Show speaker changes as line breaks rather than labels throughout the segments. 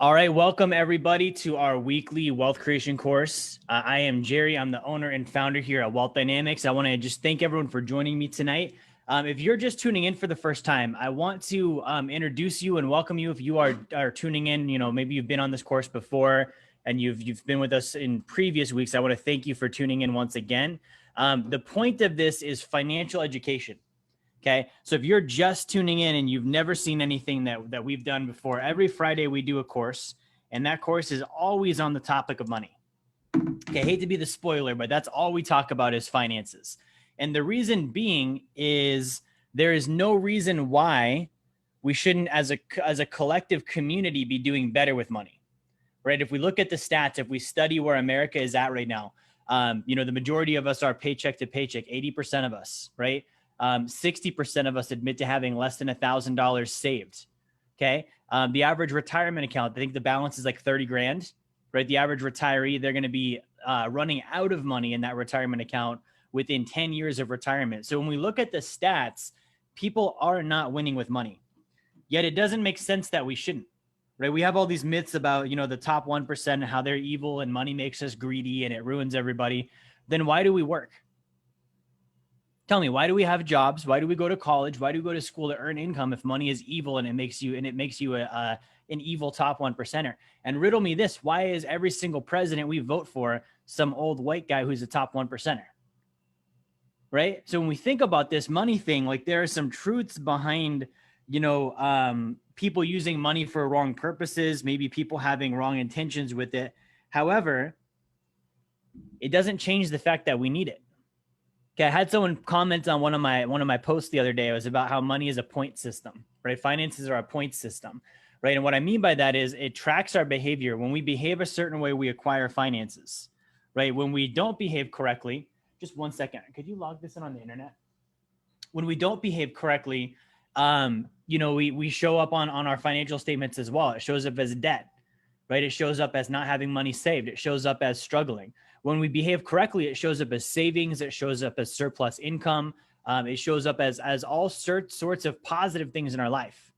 All right, welcome everybody to our weekly wealth creation course. I am Jerry. I'm the owner and founder here at Wealth Dynamics. I want to just thank everyone for joining me tonight. If you're just tuning in for the first time, I want to introduce you and welcome you. If you are tuning in, maybe you've been on this course before and you've been with us in previous weeks. I want to thank you for tuning in once again. The point of this is financial education. Okay. So if you're just tuning in and you've never seen anything that we've done before, every Friday we do a course, and that course is always on the topic of money. Okay. I hate to be the spoiler, but that's all we talk about is finances. And the reason being is there is no reason why we shouldn't, as a collective community, be doing better with money, right? If we look at the stats, if we study where America is at right now, the majority of us are paycheck to paycheck, 80% of us, right? 60% of us admit to having less than $1,000 saved. Okay. The average retirement account, I think the balance is like 30 grand, right? The average retiree, they're going to be running out of money in that retirement account within 10 years of retirement. So when we look at the stats, people are not winning with money. Yet it doesn't make sense that we shouldn't, right? We have all these myths about, the top 1% and how they're evil and money makes us greedy and it ruins everybody. Then why do we work? Tell me, why do we have jobs? Why do we go to college? Why do we go to school to earn income if money is evil and it makes you an evil top 1%er? And riddle me this: why is every single president we vote for some old white guy who's a top 1%er? Right? So when we think about this money thing, like there are some truths behind, people using money for wrong purposes, maybe people having wrong intentions with it. However, it doesn't change the fact that we need it. Okay, I had someone comment on one of my posts the other day. It was about how money is a point system, right? Finances are a point system, right? And what I mean by that is it tracks our behavior. When we behave a certain way, we acquire finances, right? When we don't behave correctly, just one second. Could you log this in on the internet? When we don't behave correctly, we show up on our financial statements as well. It shows up as debt, right? It shows up as not having money saved. It shows up as struggling. When we behave correctly, it shows up as savings. It shows up as surplus income. It shows up as all sorts of positive things in our life,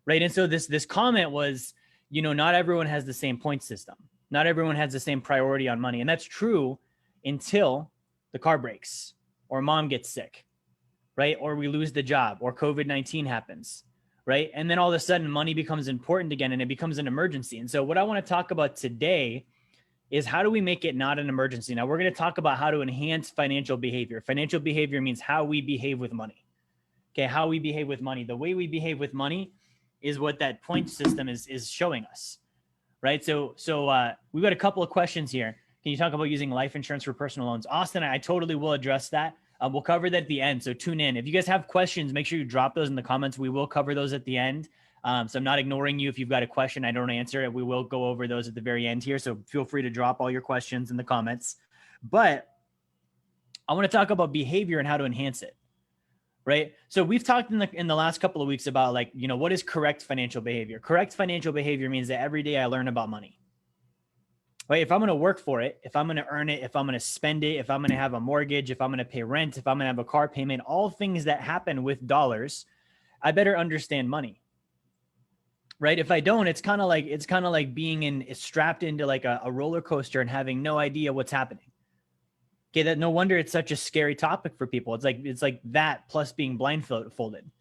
right? And so this comment was, not everyone has the same point system. Not everyone has the same priority on money. And that's true until the car breaks or mom gets sick, right? Or we lose the job or COVID-19 happens, right? And then all of a sudden money becomes important again and it becomes an emergency. And so what I want to talk about today is how do we make it not an emergency? Now we're going to talk about how to enhance financial behavior. Financial behavior means how we behave with money. Okay, how we behave with money. The way we behave with money is what that point system is showing us, right? So we've got a couple of questions here. Can you talk about using life insurance for personal loans? Austin, I totally will address that. We'll cover that at the end, so tune in. If you guys have questions, make sure you drop those in the comments. We will cover those at the end. So I'm not ignoring you. If you've got a question, I don't answer it. We will go over those at the very end here. So feel free to drop all your questions in the comments. But I want to talk about behavior and how to enhance it, right? So we've talked in the last couple of weeks about what is correct financial behavior? Correct financial behavior means that every day I learn about money, right? If I'm going to work for it, if I'm going to earn it, if I'm going to spend it, if I'm going to have a mortgage, if I'm going to pay rent, if I'm going to have a car payment, all things that happen with dollars, I better understand money. Right? If I don't, it's kind of like being strapped into like a roller coaster and having no idea what's happening. Okay, that no wonder it's such a scary topic for people. It's like that plus being blindfolded.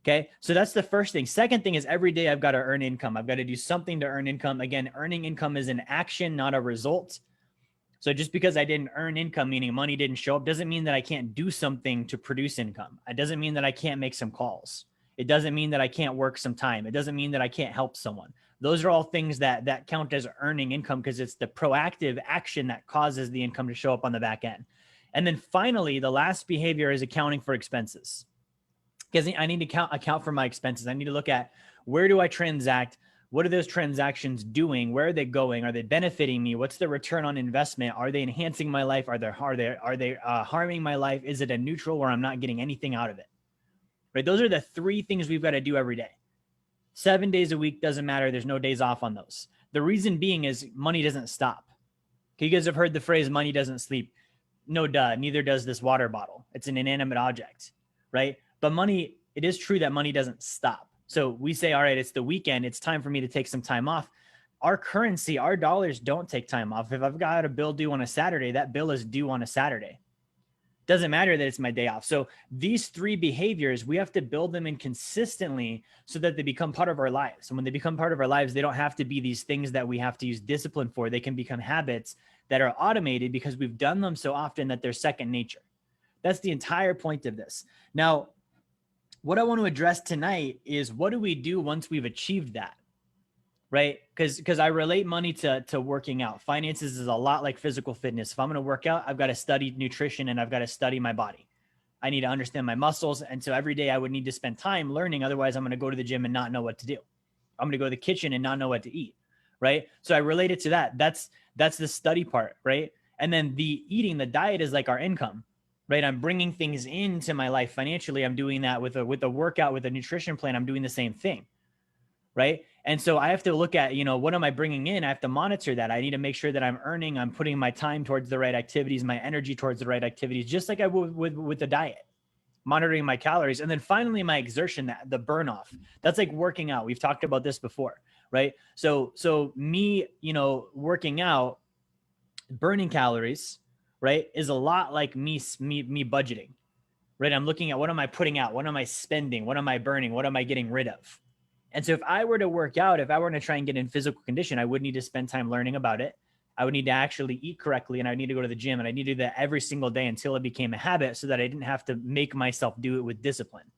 Okay, so that's the first thing. Second thing is every day I've got to earn income. I've got to do something to earn income. Again, earning income is an action, not a result. So just because I didn't earn income, meaning money didn't show up, doesn't mean that I can't do something to produce income. It doesn't mean that I can't make some calls. It doesn't mean that I can't work some time. It doesn't mean that I can't help someone. Those are all things that count as earning income because it's the proactive action that causes the income to show up on the back end. And then finally, the last behavior is accounting for expenses. Because I need to account for my expenses. I need to look at where do I transact? What are those transactions doing? Where are they going? Are they benefiting me? What's the return on investment? Are they enhancing my life? Are they harming my life? Is it a neutral where I'm not getting anything out of it? Right? Those are the three things we've got to do every day. 7 days a week, doesn't matter. There's no days off on those. The reason being is money doesn't stop. Okay, you guys have heard the phrase money doesn't sleep. No, duh, neither does this water bottle. It's an inanimate object, right? But money, it is true that money doesn't stop. So we say, all right, it's the weekend. It's time for me to take some time off. our currency, our dollars don't take time off. If I've got a bill due on a Saturday, that bill is due on a Saturday. Doesn't matter that it's my day off. So these three behaviors, we have to build them in consistently so that they become part of our lives. And when they become part of our lives, they don't have to be these things that we have to use discipline for. They can become habits that are automated because we've done them so often that they're second nature. That's the entire point of this. Now, what I want to address tonight is, what do we do once we've achieved that? Right? Because I relate money to working out. Finances is a lot like physical fitness. If I'm going to work out, I've got to study nutrition and I've got to study my body. I need to understand my muscles. And so every day I would need to spend time learning. Otherwise, I'm going to go to the gym and not know what to do. I'm going to go to the kitchen and not know what to eat. Right? So I relate it to that. That's the study part. Right? And then the eating, the diet is like our income. Right? I'm bringing things into my life financially. I'm doing that with a workout, with a nutrition plan. I'm doing the same thing. Right? And so I have to look at, what am I bringing in? I have to monitor that. I need to make sure that I'm putting my time towards the right activities, my energy towards the right activities, just like I would with the diet, monitoring my calories. And then finally, my exertion, the burn off. That's like working out. We've talked about this before, right? So me, working out, burning calories, right, is a lot like me budgeting, right? I'm looking at, what am I putting out? What am I spending? What am I burning? What am I getting rid of? And so if I were to work out, if I were to try and get in physical condition, I would need to spend time learning about it. I would need to actually eat correctly, and I need to go to the gym, and I need to do that every single day until it became a habit, so that I didn't have to make myself do it with discipline.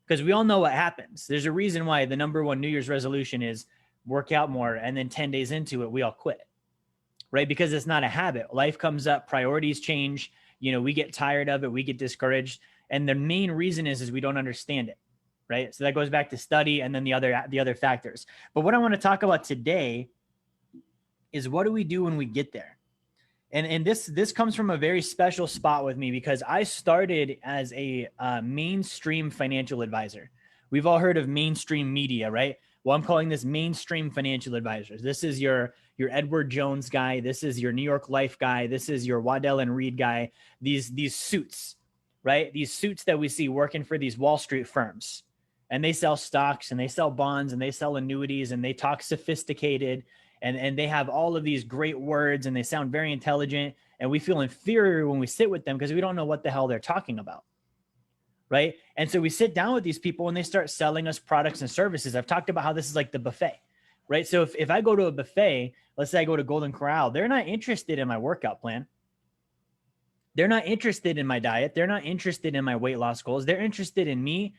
Because we all know what happens. There's a reason why the number one New Year's resolution is work out more. And then 10 days into it, we all quit, right? Because it's not a habit. Life comes up, priorities change. We get tired of it. We get discouraged. And the main reason is we don't understand it. Right. So that goes back to study and then the other factors. But what I want to talk about today is, what do we do when we get there? And this comes from a very special spot with me, because I started as a mainstream financial advisor. We've all heard of mainstream media, right? Well, I'm calling this mainstream financial advisors. This is your Edward Jones guy. This is your New York Life guy. This is your Waddell and Reed guy. These suits, right? These suits that we see working for these Wall Street firms. And they sell stocks and they sell bonds and they sell annuities and they talk sophisticated and they have all of these great words and they sound very intelligent. And we feel inferior when we sit with them because we don't know what the hell they're talking about. Right. And so we sit down with these people and they start selling us products and services. I've talked about how this is like the buffet. Right. So if I go to a buffet, let's say I go to Golden Corral, they're not interested in my workout plan. They're not interested in my diet. They're not interested in my weight loss goals. They're interested in me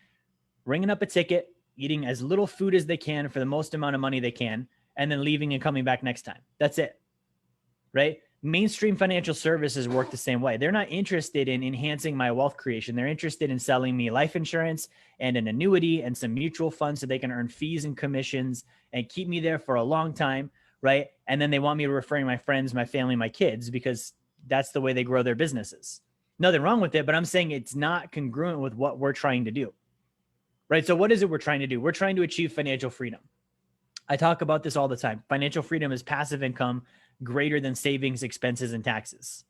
ringing up a ticket, eating as little food as they can for the most amount of money they can, and then leaving and coming back next time. That's it, right? Mainstream financial services work the same way. They're not interested in enhancing my wealth creation. They're interested in selling me life insurance and an annuity and some mutual funds so they can earn fees and commissions and keep me there for a long time, right? And then they want me to refer my friends, my family, my kids, because that's the way they grow their businesses. Nothing wrong with it, but I'm saying it's not congruent with what we're trying to do. Right. So what is it we're trying to do? We're trying to achieve financial freedom. I talk about this all the time. Financial freedom is passive income greater than savings, expenses, and taxes.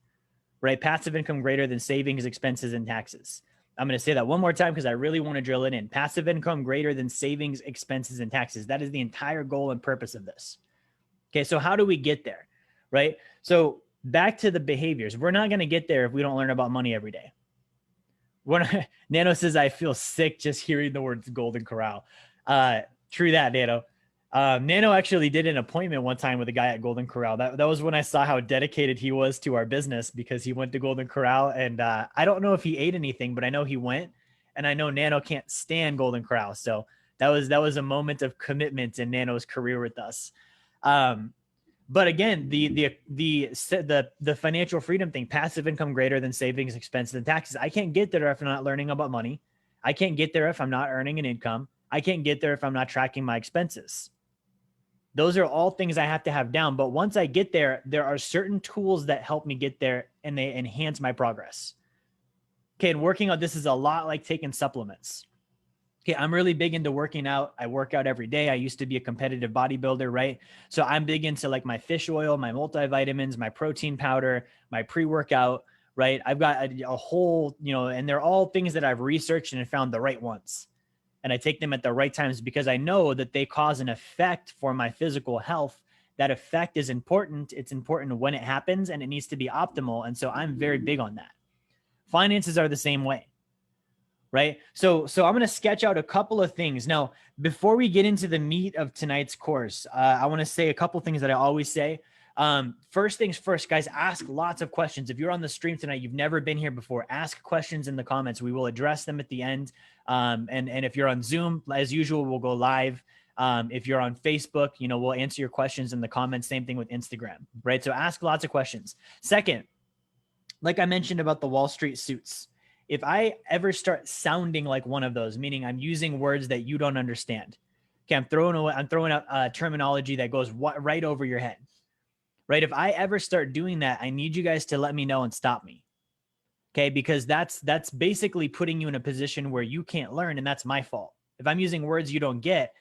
Right. Passive income greater than savings, expenses, and taxes. I'm going to say that one more time because I really want to drill it in. Passive income greater than savings, expenses, and taxes. That is the entire goal and purpose of this. Okay. So how do we get there? Right. So back to the behaviors. We're not going to get there if we don't learn about money every day. Nano says, I feel sick just hearing the words Golden Corral. True that, Nano. Nano actually did an appointment one time with a guy at Golden Corral. That was when I saw how dedicated he was to our business, because he went to Golden Corral and I don't know if he ate anything, but I know he went, and I know Nano can't stand Golden Corral. So that was a moment of commitment in Nano's career with us. But again, the financial freedom thing, passive income greater than savings, expenses, and taxes. I can't get there if I'm not learning about money. I can't get there if I'm not earning an income. I can't get there if I'm not tracking my expenses. Those are all things I have to have down. But once I get there, there are certain tools that help me get there and they enhance my progress. Okay. And working out, this is a lot like taking supplements. Okay, I'm really big into working out. I work out every day. I used to be a competitive bodybuilder, right? So I'm big into like my fish oil, my multivitamins, my protein powder, my pre-workout, right? I've got a whole, and they're all things that I've researched and found the right ones. And I take them at the right times because I know that they cause an effect for my physical health That effect is important. It's important when it happens, and it needs to be optimal. And so I'm very big on that. Finances are the same way, right? So I'm going to sketch out a couple of things. Now, before we get into the meat of tonight's course, I want to say a couple things that I always say. First things first, guys, ask lots of questions. If you're on the stream tonight, you've never been here before, ask questions in the comments. We will address them at the end. And if you're on Zoom, as usual, we'll go live. If you're on Facebook, we'll answer your questions in the comments. Same thing with Instagram, right? So ask lots of questions. Second, like I mentioned about the Wall Street suits, if I ever start sounding like one of those, meaning I'm using words that you don't understand, okay, I'm throwing out a terminology that goes right over your head, right? If I ever start doing that, I need you guys to let me know and stop me, okay? Because that's basically putting you in a position where you can't learn, and that's my fault. If I'm using words you don't get,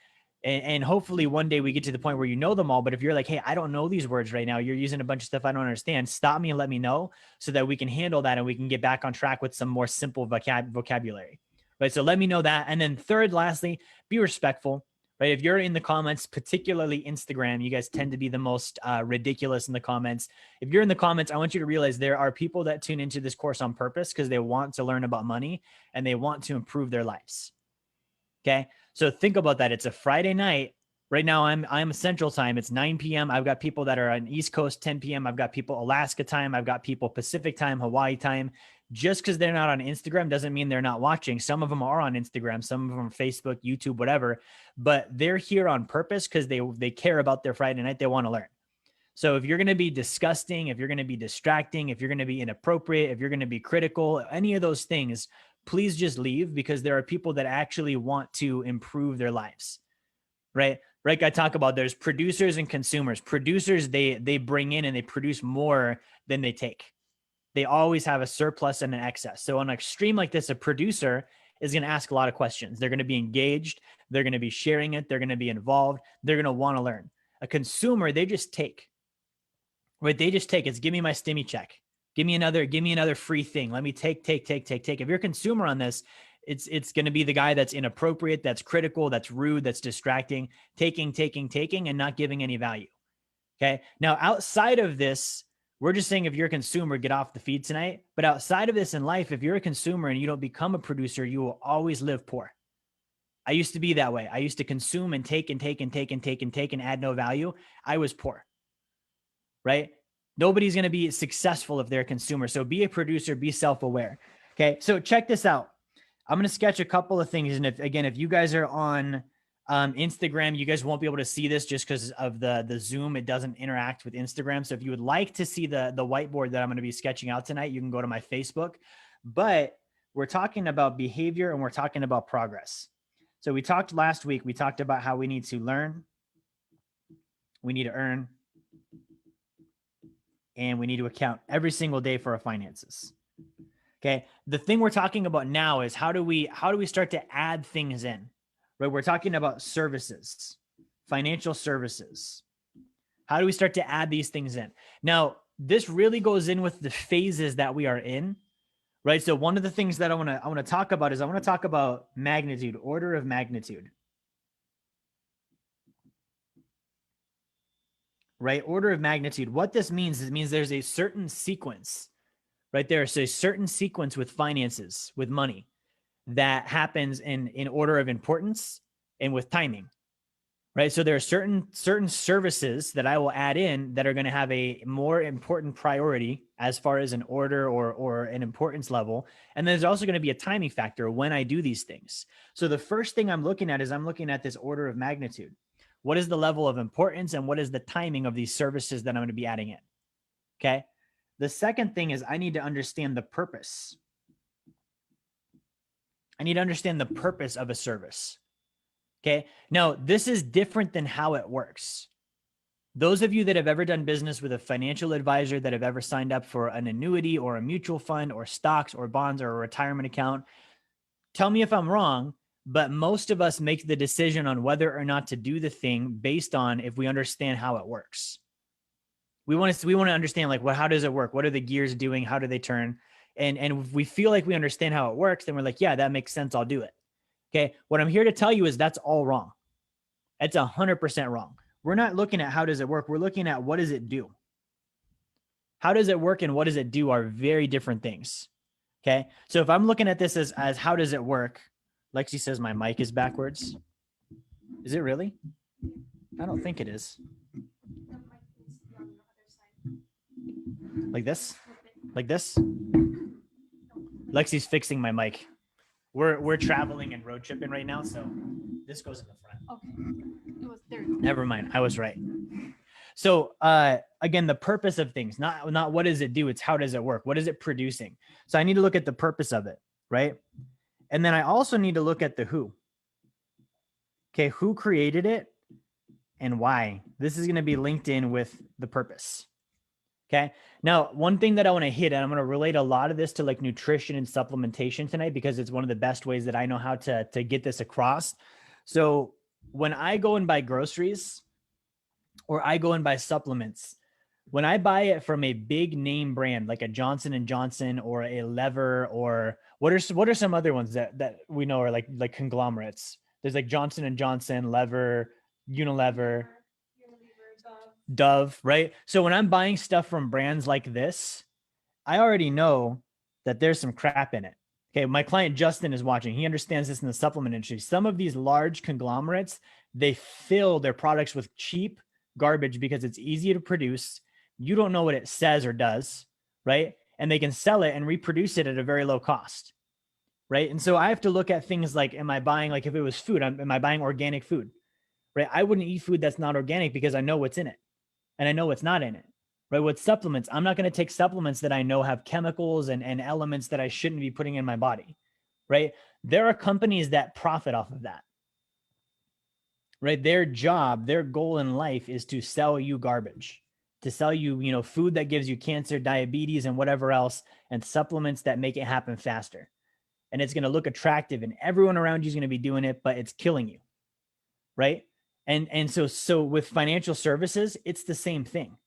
and hopefully one day we get to the point where you know them all. But if you're like, hey, I don't know these words right now, you're using a bunch of stuff I don't understand, stop me and let me know so that we can handle that and we can get back on track with some more simple vocabulary, right? So let me know that. And then third, lastly, be respectful, right? If you're in the comments, particularly Instagram, you guys tend to be the most ridiculous in the comments. If you're in the comments, I want you to realize there are people that tune into this course on purpose because they want to learn about money and they want to improve their lives. Okay. So think about that. It's a Friday night. Right now I'm Central Time. It's 9 p.m. I've got people that are on East Coast, 10 p.m. I've got people Alaska time. I've got people Pacific time, Hawaii time. Just because they're not on Instagram doesn't mean they're not watching. Some of them are on Instagram, some of them on Facebook, YouTube, whatever, but they're here on purpose because they care about their Friday night. They want to learn. So if you're going to be disgusting, if you're going to be distracting, if you're going to be inappropriate, if you're going to be critical, any of those things, please just leave, because there are people that actually want to improve their lives, right? Right. I talk about there's producers and consumers. Producers, they bring in and they produce more than they take. They always have a surplus and an excess. So on an extreme like this, a producer is going to ask a lot of questions. They're going to be engaged. They're going to be sharing it. They're going to be involved. They're going to want to learn. A consumer, they just take, right? They just take. It's give me my stimmy check. Give me another free thing. Let me take. If you're a consumer on this, it's going to be the guy that's inappropriate, that's critical, that's rude, that's distracting, taking, and not giving any value. Okay. Now, outside of this, we're just saying if you're a consumer, get off the feed tonight. But outside of this in life, if you're a consumer and you don't become a producer, you will always live poor. I used to be that way. I used to consume and take and add no value. I was poor, right? Nobody's going to be successful if they're a consumer. So be a producer, be self-aware. Okay. So check this out. I'm going to sketch a couple of things. And if you guys are on Instagram, you guys won't be able to see this just because of the Zoom. It doesn't interact with Instagram. So if you would like to see the whiteboard that I'm going to be sketching out tonight, you can go to my Facebook. But we're talking about behavior and we're talking about progress. So we talked last week, we talked about how we need to learn, we need to earn, and we need to account every single day for our finances. Okay. The thing we're talking about now is how do we start to add things in, right? We're talking about services, financial services. How do we start to add these things in? Now, this really goes in with the phases that we are in, right? So one of the things that I want to talk about is I want to talk about magnitude, order of magnitude. Right? Order of magnitude. What this means is it means there's a certain sequence, right? There's a certain sequence with finances, with money that happens in order of importance and with timing, right? So there are certain services that I will add in that are going to have a more important priority as far as an order or an importance level. And there's also going to be a timing factor when I do these things. So the first thing I'm looking at is I'm looking at this order of magnitude. What is the level of importance and what is the timing of these services that I'm going to be adding in? Okay. The second thing is I need to understand the purpose. I need to understand the purpose of a service. Okay. Now, this is different than how it works. Those of you that have ever done business with a financial advisor, that have ever signed up for an annuity or a mutual fund or stocks or bonds or a retirement account, tell me if I'm wrong, but most of us make the decision on whether or not to do the thing based on if we understand how it works. We want to understand, like, how does it work? What are the gears doing? How do they turn? And if we feel like we understand how it works, then we're like, yeah, that makes sense. I'll do it. Okay. What I'm here to tell you is that's all wrong. That's 100% wrong. we're not looking at how does it work. We're looking at what does it do? How does it work and what does it do are very different things. Okay. So if I'm looking at this as how does it work? Lexi says my mic is backwards. Is it really? I don't think it is. Like this? Like this? Lexi's fixing my mic. We're traveling and road tripping right now, so this goes in the front.
Okay. It was there.
Never mind. I was right. So again, the purpose of things, not what does it do, it's how does it work? What is it producing? So I need to look at the purpose of it, right? And then I also need to look at the who. Okay, who created it and why? This is going to be linked in with the purpose. Okay. Now, one thing that I want to hit, and I'm going to relate a lot of this to like nutrition and supplementation tonight, because it's one of the best ways that I know how to get this across. So when I go and buy groceries or I go and buy supplements, when I buy it from a big name brand, like a Johnson & Johnson or a Lever, or what are some other ones that we know are like conglomerates? There's like Johnson & Johnson, Lever, Unilever, Dove, right? So when I'm buying stuff from brands like this, I already know that there's some crap in it. Okay, my client Justin is watching. He understands this in the supplement industry. Some of these large conglomerates, they fill their products with cheap garbage because it's easy to produce. You don't know what it says or does, right? And they can sell it and reproduce it at a very low cost, right? And so I have to look at things like, am I buying, like if it was food, am I buying organic food, right? I wouldn't eat food that's not organic because I know what's in it. And I know what's not in it, right? With supplements, I'm not going to take supplements that I know have chemicals and elements that I shouldn't be putting in my body, right? There are companies that profit off of that, right? Their job, their goal in life is to sell you garbage, to sell you, food that gives you cancer, diabetes, and whatever else, and supplements that make it happen faster. And it's going to look attractive and everyone around you is going to be doing it, but it's killing you, right? And so with financial services, it's the same thing.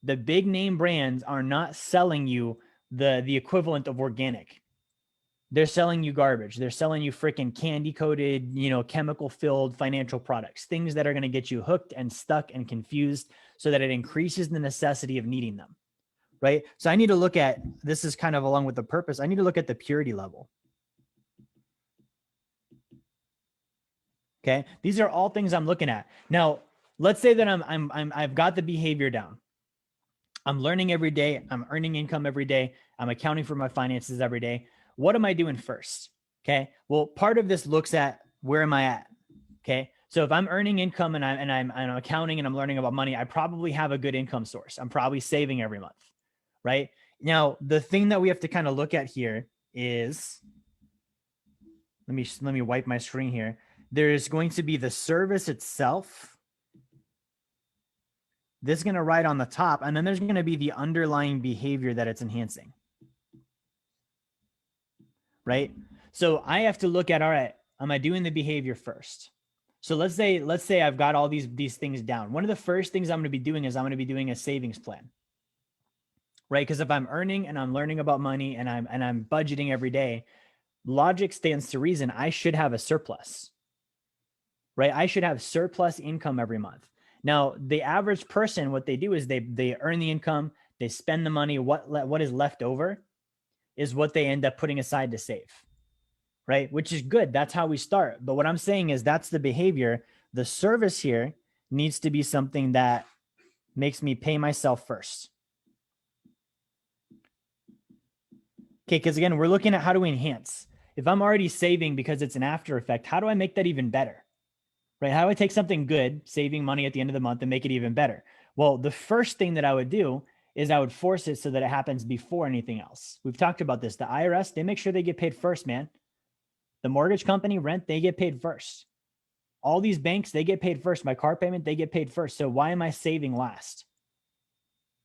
The big name brands are not selling you the equivalent of organic. They're selling you garbage. They're selling you freaking candy coated, chemical filled financial products, things that are going to get you hooked and stuck and confused so that it increases the necessity of needing them, right? So I need to look at, this is kind of along with the purpose, I need to look at the purity level. Okay. These are all things I'm looking at. Now, let's say that I've got the behavior down. I'm learning every day. I'm earning income every day. I'm accounting for my finances every day. What am I doing first? Okay. Well, part of this looks at where am I at? Okay. So if I'm earning income and I'm accounting and I'm learning about money, I probably have a good income source. I'm probably saving every month, right? Now, the thing that we have to kind of look at here is, let me wipe my screen here. There's going to be the service itself. This is going to write on the top, and then there's going to be the underlying behavior that it's enhancing, right? So I have to look at, all right, am I doing the behavior first? So let's say I've got all these things down. One of the first things I'm going to be doing is I'm going to be doing a savings plan, right? Because if I'm earning and I'm learning about money and I'm budgeting every day, logic stands to reason. I should have a surplus, right? I should have surplus income every month. Now, the average person, what they do is they earn the income, they spend the money. What is left over is what they end up putting aside to save, right? Which is good. That's how we start. But what I'm saying is that's the behavior. The service here needs to be something that makes me pay myself first. Okay, because again, we're looking at how do we enhance. If I'm already saving because it's an after effect, how do I make that even better? Right? How do I take something good, saving money at the end of the month, and make it even better? Well, the first thing that I would do is I would force it so that it happens before anything else. We've talked about this. The IRS, they make sure they get paid first, man. The mortgage company, rent, they get paid first. All these banks, they get paid first. My car payment, they get paid first. So why am I saving last?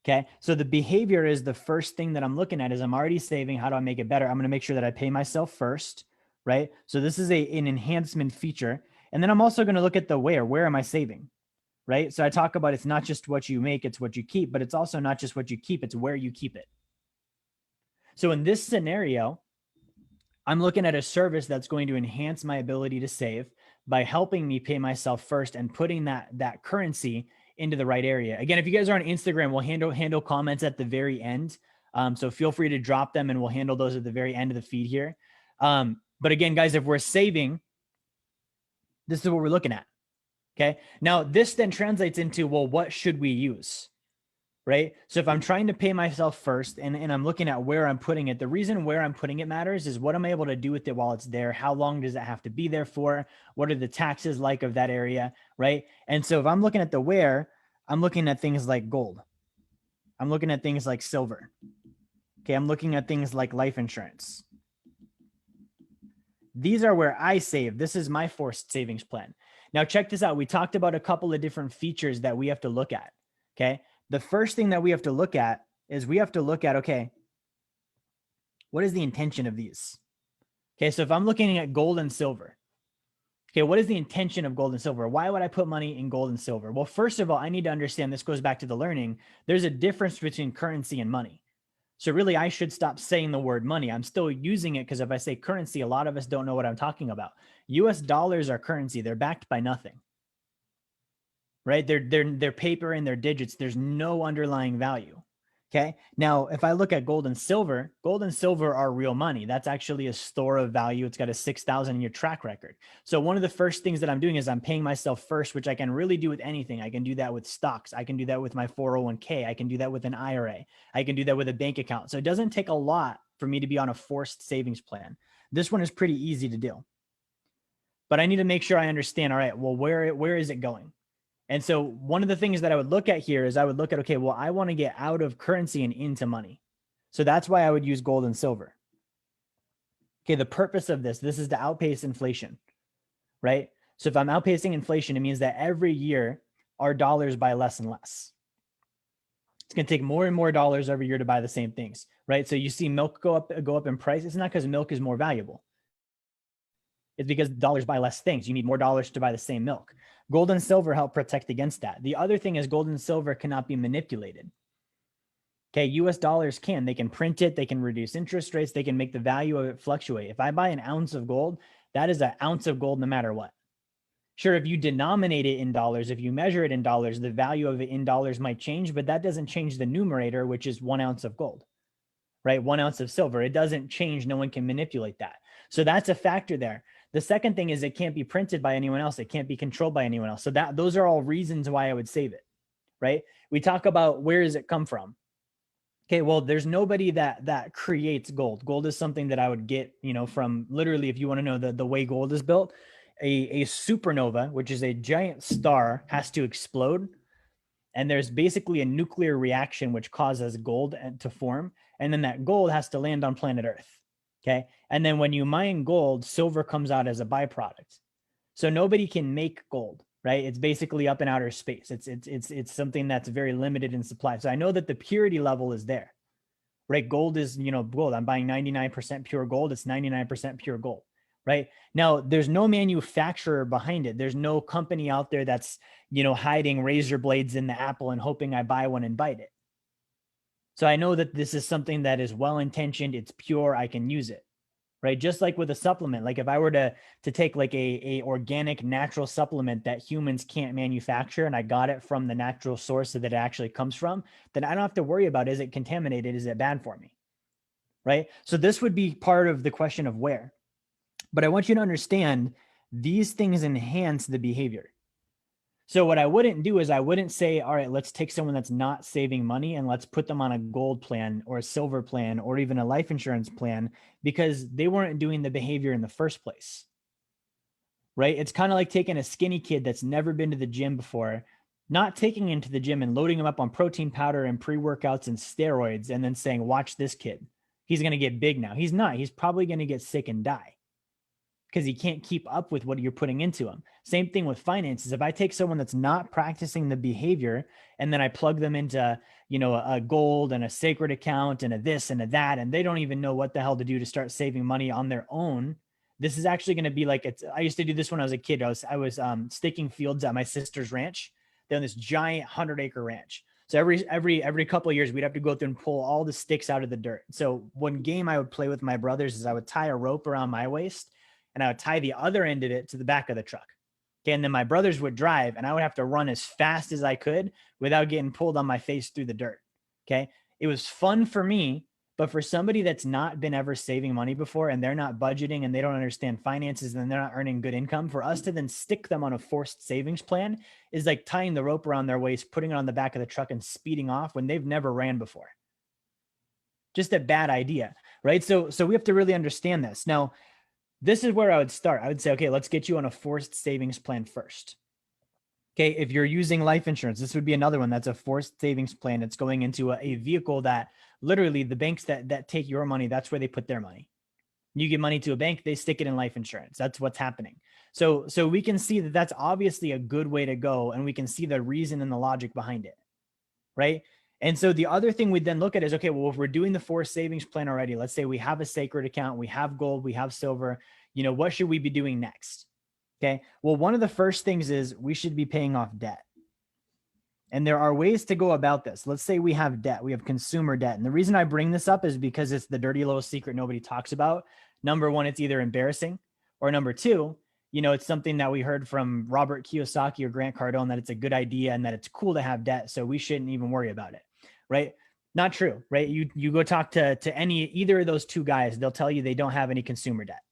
Okay. So the behavior is the first thing that I'm looking at. Is I'm already saving. How do I make it better? I'm going to make sure that I pay myself first, right? So this is an enhancement feature. And then I'm also going to look at the where am I saving, right? So I talk about, it's not just what you make, it's what you keep, but it's also not just what you keep, it's where you keep it. So in this scenario, I'm looking at a service that's going to enhance my ability to save by helping me pay myself first and putting that currency into the right area. Again, if you guys are on Instagram, we'll handle comments at the very end. So feel free to drop them and we'll handle those at the very end of the feed here. But again, guys, if we're saving, this is what we're looking at. Okay. Now this then translates into, well, what should we use? Right. So if I'm trying to pay myself first and I'm looking at where I'm putting it, the reason where I'm putting it matters is what I'm able to do with it while it's there. How long does it have to be there for? What are the taxes like of that area? Right. And so if I'm looking at the where, I'm looking at things like gold. I'm looking at things like silver. Okay. I'm looking at things like life insurance. These are where I save. This is my forced savings plan. Now check this out. We talked about a couple of different features that we have to look at. Okay. The first thing that we have to look at is we have to look at, okay, what is the intention of these? Okay, so if I'm looking at gold and silver, okay, what is the intention of gold and silver? Why would I put money in gold and silver? Well, first of all, I need to understand, this goes back to the learning, there's a difference between currency and money. So really, I should stop saying the word money. I'm still using it because if I say currency, a lot of us don't know what I'm talking about. US dollars are currency. They're backed by nothing. Right? They're paper and they're digits. There's no underlying value. Okay. Now, if I look at gold and silver are real money. That's actually a store of value. It's got a 6,000 year track record. So one of the first things that I'm doing is I'm paying myself first, which I can really do with anything. I can do that with stocks. I can do that with my 401k. I can do that with an IRA. I can do that with a bank account. So it doesn't take a lot for me to be on a forced savings plan. This one is pretty easy to do. But I need to make sure I understand, all right, well, where is it going? And so one of the things that I would look at here is I would look at, okay, well, I want to get out of currency and into money. So that's why I would use gold and silver. Okay, the purpose of this is to outpace inflation, right? So if I'm outpacing inflation, it means that every year our dollars buy less and less. It's going to take more and more dollars every year to buy the same things, right? So you see milk go up in price. It's not because milk is more valuable. It's because dollars buy less things. You need more dollars to buy the same milk. Gold and silver help protect against that. The other thing is gold and silver cannot be manipulated. Okay, US dollars can. They can print it. They can reduce interest rates. They can make the value of it fluctuate. If I buy an ounce of gold, that is an ounce of gold no matter what. Sure, if you denominate it in dollars, if you measure it in dollars, the value of it in dollars might change, but that doesn't change the numerator, which is 1 ounce of gold, right? 1 ounce of silver. It doesn't change. No one can manipulate that. So that's a factor there. The second thing is it can't be printed by anyone else. It can't be controlled by anyone else. So those are all reasons why I would save it, right? We talk about where does it come from? Okay, well, there's nobody that creates gold. Gold is something that I would get, from literally, if you want to know the way gold is built, a supernova, which is a giant star, has to explode. And there's basically a nuclear reaction which causes gold to form. And then that gold has to land on planet Earth. Okay. And then when you mine gold, silver comes out as a byproduct. So nobody can make gold, right? It's basically up in outer space. It's something that's very limited in supply. So I know that the purity level is there, right? Gold is, gold. I'm buying 99% pure gold. It's 99% pure gold, right? Now there's no manufacturer behind it. There's no company out there that's, hiding razor blades in the apple and hoping I buy one and bite it. So I know that this is something that is well-intentioned. It's pure. I can use it, right? Just like with a supplement. Like if I were to take like a organic natural supplement that humans can't manufacture and I got it from the natural source that it actually comes from, then I don't have to worry about, is it contaminated? Is it bad for me? Right? So this would be part of the question of where. But I want you to understand these things enhance the behavior. So what I wouldn't do is I wouldn't say, all right, let's take someone that's not saving money and let's put them on a gold plan or a silver plan or even a life insurance plan because they weren't doing the behavior in the first place, right? It's kind of like taking a skinny kid that's never been to the gym before, not taking him to the gym and loading him up on protein powder and pre-workouts and steroids and then saying, watch this kid. He's going to get big now. He's not. He's probably going to get sick and die because he can't keep up with what you're putting into him. Same thing with finances. If I take someone that's not practicing the behavior and then I plug them into, a gold and a sacred account and a this and a that, and they don't even know what the hell to do to start saving money on their own, this is actually going to be like, I used to do this when I was a kid. I was staking fields at my sister's ranch. They're on this giant 100-acre ranch. So every couple of years, we'd have to go through and pull all the sticks out of the dirt. So one game I would play with my brothers is I would tie a rope around my waist and I would tie the other end of it to the back of the truck. Okay. And then my brothers would drive and I would have to run as fast as I could without getting pulled on my face through the dirt. Okay. It was fun for me, but for somebody that's not been ever saving money before and they're not budgeting and they don't understand finances and they're not earning good income, for us to then stick them on a forced savings plan is like tying the rope around their waist, putting it on the back of the truck and speeding off when they've never ran before. Just a bad idea, right? So we have to really understand this. Now, this is where I would start. I would say, okay, let's get you on a forced savings plan first. Okay, if you're using life insurance, this would be another one that's a forced savings plan. It's going into a vehicle that literally the banks that take your money, that's where they put their money. You give money to a bank, they stick it in life insurance. That's what's happening. So we can see that that's obviously a good way to go, and we can see the reason and the logic behind it, right? And so the other thing we then look at is, okay, well, if we're doing the forced savings plan already, let's say we have a sacred account, we have gold, we have silver, what should we be doing next? Okay. Well, one of the first things is we should be paying off debt. And there are ways to go about this. Let's say we have debt, we have consumer debt. And the reason I bring this up is because it's the dirty little secret nobody talks about. Number one, it's either embarrassing, or number two, it's something that we heard from Robert Kiyosaki or Grant Cardone that it's a good idea and that it's cool to have debt. So we shouldn't even worry about it. Right. Not true. Right. You go talk to either of those two guys, they'll tell you they don't have any consumer debt.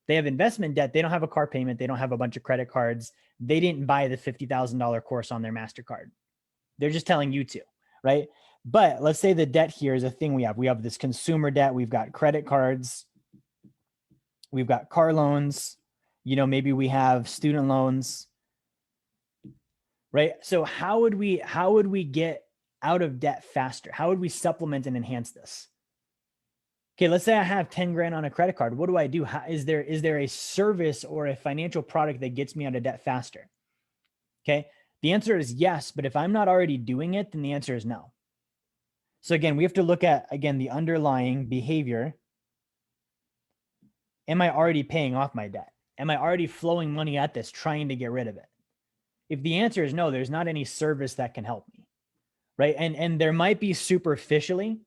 They have investment debt. They don't have a car payment. They don't have a bunch of credit cards. They didn't buy the $50,000 course on their MasterCard. They're just telling you to, right? But let's say the debt here is a thing we have. We have this consumer debt. We've got credit cards. We've got car loans. Maybe we have student loans, right? So how would we get out of debt faster? How would we supplement and enhance this? Okay, let's say I have 10 grand on a credit card. What do I do? Is there a service or a financial product that gets me out of debt faster? Okay, the answer is yes, but if I'm not already doing it, then the answer is no. So again, we have to look at, the underlying behavior. Am I already paying off my debt? Am I already flowing money at this, trying to get rid of it? If the answer is no, there's not any service that can help me, right? And there might be superficially.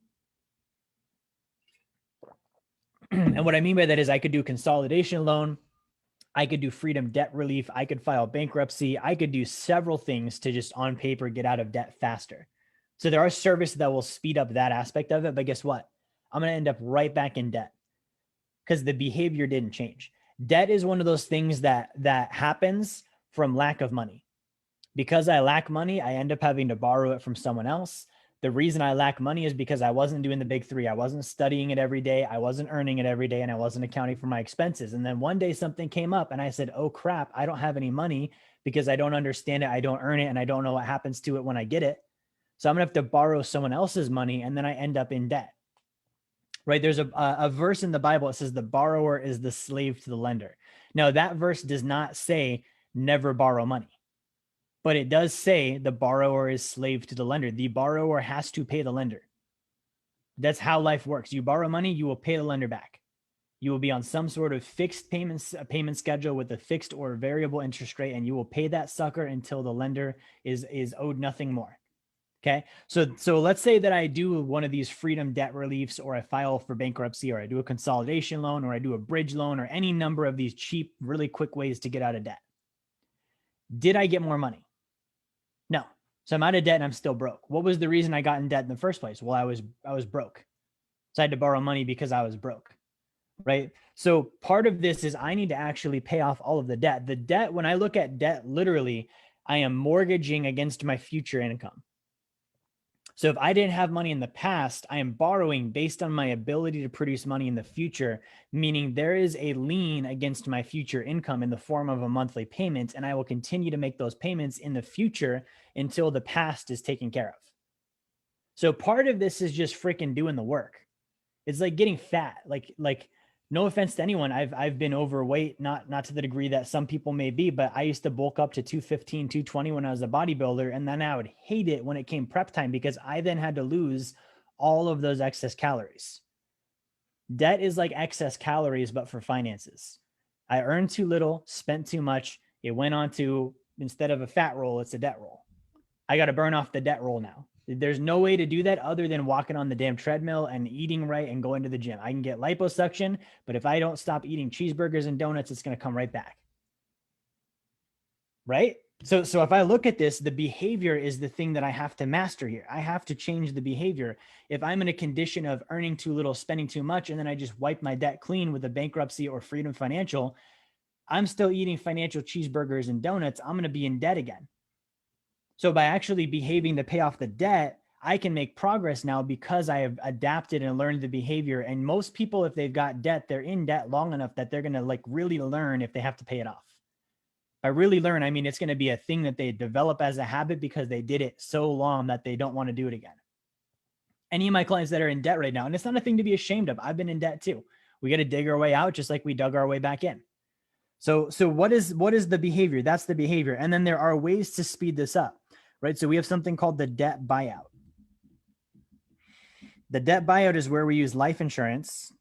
And what I mean by that is I could do consolidation loan. I could do freedom debt relief. I could file bankruptcy. I could do several things to just on paper get out of debt faster. So there are services that will speed up that aspect of it. But guess what? I'm going to end up right back in debt because the behavior didn't change. Debt is one of those things that happens from lack of money. Because I lack money, I end up having to borrow it from someone else. The reason I lack money is because I wasn't doing the big three. I wasn't studying it every day. I wasn't earning it every day, and I wasn't accounting for my expenses. And then one day something came up and I said, oh crap, I don't have any money because I don't understand it. I don't earn it. And I don't know what happens to it when I get it. So I'm gonna have to borrow someone else's money. And then I end up in debt, right? There's a verse in the Bible. It says the borrower is the slave to the lender. Now that verse does not say never borrow money. But it does say the borrower is slave to the lender. The borrower has to pay the lender. That's how life works. You borrow money, you will pay the lender back. You will be on some sort of fixed payment schedule with a fixed or variable interest rate, and you will pay that sucker until the lender is owed nothing more. Okay. So let's say that I do one of these freedom debt reliefs, or I file for bankruptcy, or I do a consolidation loan, or I do a bridge loan, or any number of these cheap, really quick ways to get out of debt. Did I get more money? No. So I'm out of debt and I'm still broke. What was the reason I got in debt in the first place? Well, I was broke. So I had to borrow money because I was broke, right? So part of this is I need to actually pay off all of the debt. The debt, when I look at debt, literally, I am mortgaging against my future income. So if I didn't have money in the past, I am borrowing based on my ability to produce money in the future, meaning there is a lien against my future income in the form of a monthly payment, and I will continue to make those payments in the future until the past is taken care of. So part of this is just freaking doing the work. It's like getting fat. Like no offense to anyone, I've been overweight, not to the degree that some people may be, but I used to bulk up to 215, 220 when I was a bodybuilder. And then I would hate it when it came prep time because I then had to lose all of those excess calories. Debt is like excess calories, but for finances. I earned too little, spent too much. It went on to, instead of a fat roll, it's a debt roll. I got to burn off the debt roll now. There's no way to do that other than walking on the damn treadmill and eating right and going to the gym. I can get liposuction, but if I don't stop eating cheeseburgers and donuts, it's going to come right back. Right? So if I look at this, the behavior is the thing that I have to master here. I have to change the behavior. If I'm in a condition of earning too little, spending too much, and then I just wipe my debt clean with a bankruptcy or Freedom Financial, I'm still eating financial cheeseburgers and donuts. I'm going to be in debt again. So by actually behaving to pay off the debt, I can make progress now because I have adapted and learned the behavior. And most people, if they've got debt, they're in debt long enough that they're going to like really learn if they have to pay it off. By really learn, I mean, it's going to be a thing that they develop as a habit because they did it so long that they don't want to do it again. Any of my clients that are in debt right now, and it's not a thing to be ashamed of. I've been in debt too. We got to dig our way out just like we dug our way back in. So what is the behavior? That's the behavior. And then there are ways to speed this up, right? So we have something called the debt buyout. The debt buyout is where we use life insurance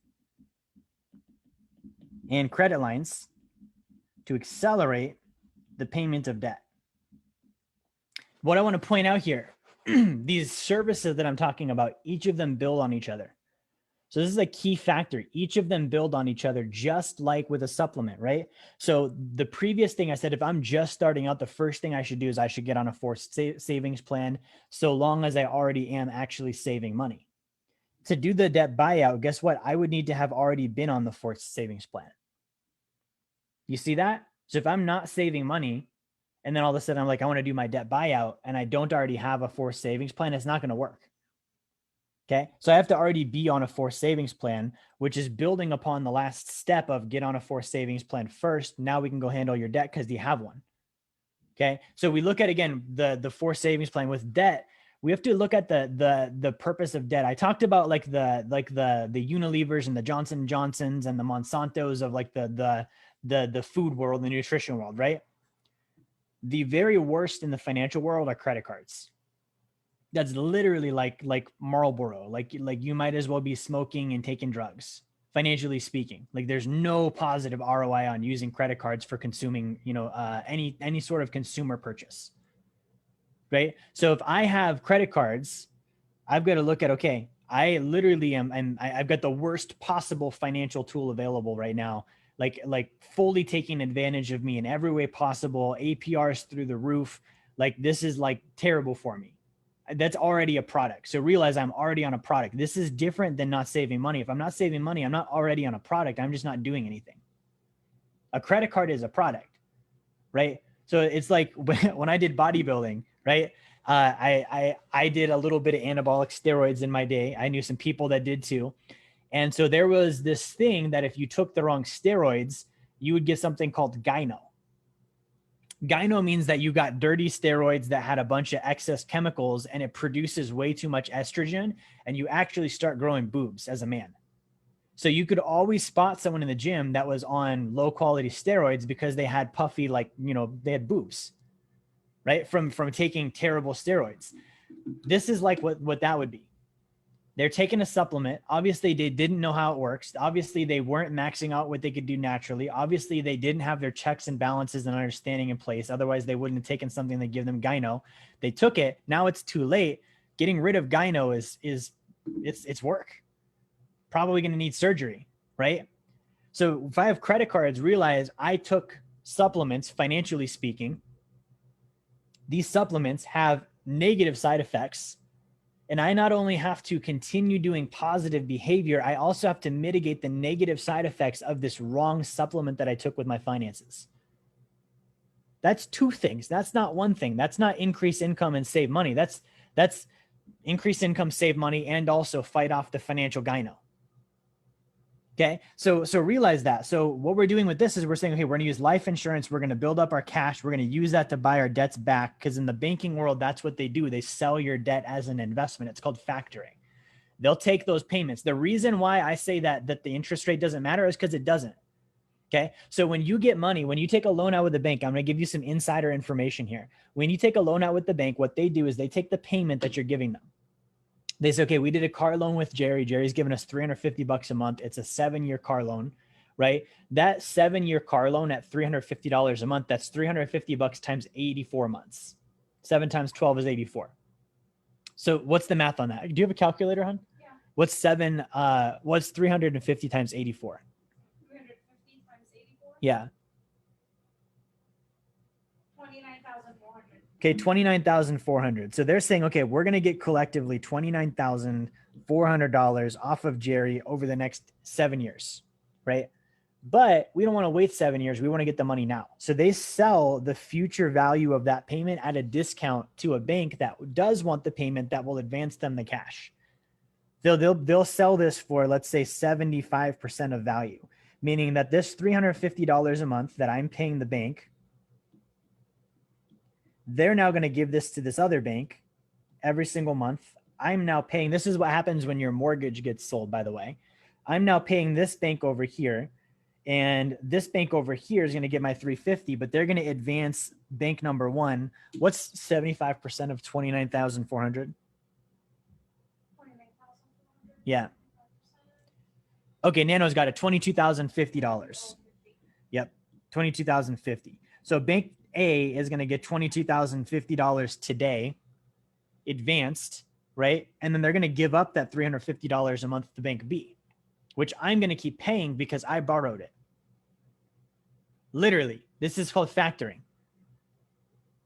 and credit lines to accelerate the payment of debt. What I want to point out here, these services that I'm talking about, each of them build on each other. So this is a key factor. Each of them build on each other, just like with a supplement, right? So the previous thing I said, if I'm just starting out, the first thing I should do is I should get on a forced savings plan, so long as I already am actually saving money. To do the debt buyout, guess what? I would need to have already been on the forced savings plan. You see that? So if I'm not saving money and then all of a sudden I'm like, I want to do my debt buyout and I don't already have a forced savings plan, it's not going to work. Okay. So I have to already be on a forced savings plan, which is building upon the last step of get on a forced savings plan first. Now we can go handle your debt because you have one. Okay. So we look at, again, the forced savings plan with debt. We have to look at the purpose of debt. I talked about like the Unilevers and the Johnson & Johnsons and the Monsantos of like the food world, the nutrition world, right? The very worst in the financial world are credit cards. That's literally like Marlboro. Like you might as well be smoking and taking drugs, financially speaking. Like there's no positive ROI on using credit cards for consuming, any sort of consumer purchase, right? So if I have credit cards, I've got to look at, okay, I literally I've got the worst possible financial tool available right now. Like fully taking advantage of me in every way possible, APRs through the roof. Like this is like terrible for me. That's already a product. So realize I'm already on a product. This is different than not saving money. If I'm not saving money, I'm not already on a product. I'm just not doing anything. A credit card is a product, right? So it's like when I did bodybuilding, right? I did a little bit of anabolic steroids in my day. I knew some people that did too. And so there was this thing that if you took the wrong steroids, you would get something called gyno. Gyno means that you got dirty steroids that had a bunch of excess chemicals and it produces way too much estrogen and you actually start growing boobs as a man. So you could always spot someone in the gym that was on low quality steroids because they had puffy, they had boobs, right? From taking terrible steroids. This is like what that would be. They're taking a supplement. Obviously, they didn't know how it works. Obviously, they weren't maxing out what they could do naturally. Obviously, they didn't have their checks and balances and understanding in place. Otherwise, they wouldn't have taken something that give them gyno. They took it. Now it's too late. Getting rid of gyno it's work. Probably going to need surgery, right? So if I have credit cards, realize I took supplements, financially speaking. These supplements have negative side effects. And I not only have to continue doing positive behavior, I also have to mitigate the negative side effects of this wrong supplement that I took with my finances. That's two things. That's not one thing. That's not increase income and save money. That's increase income, save money, and also fight off the financial gyno. Okay. So realize that. So what we're doing with this is we're saying, okay, we're going to use life insurance. We're going to build up our cash. We're going to use that to buy our debts back. Because in the banking world, that's what they do. They sell your debt as an investment. It's called factoring. They'll take those payments. The reason why I say that the interest rate doesn't matter is because it doesn't. Okay. So when you get money, when you take a loan out with the bank, I'm going to give you some insider information here. When you take a loan out with the bank, what they do is they take the payment that you're giving them. They say, okay, we did a car loan with Jerry. Jerry's giving us $350 a month. It's a 7-year car loan, right? That 7-year car loan at $350 a month, that's $350 times 84 months. 7 times 12 is 84. So what's the math on that? Do you have a calculator, hon?
Yeah.
What's 350 times 84?
350 times 84?
Yeah.
29,400.
Okay, 29,400. So they're saying, okay, we're going to get collectively $29,400 off of Jerry over the next 7 years, right? But we don't want to wait 7 years. We want to get the money now. So they sell the future value of that payment at a discount to a bank that does want the payment that will advance them the cash. They'll sell this for, let's say, 75% of value, meaning that this $350 a month that I'm paying the bank, they're now going to give this to this other bank every single month. I'm now paying, this is what happens when your mortgage gets sold, by the way. I'm now paying this bank over here, and this bank over here is going to get my 350, but they're going to advance bank number one. What's 75% of 29,400?
29,400.
Yeah. Okay, Nano's got it, $22,050. Yep, $22,050. So bank A is going to get $22,050 today, advanced, right? And then they're going to give up that $350 a month to bank B, which I'm going to keep paying because I borrowed it. Literally, this is called factoring.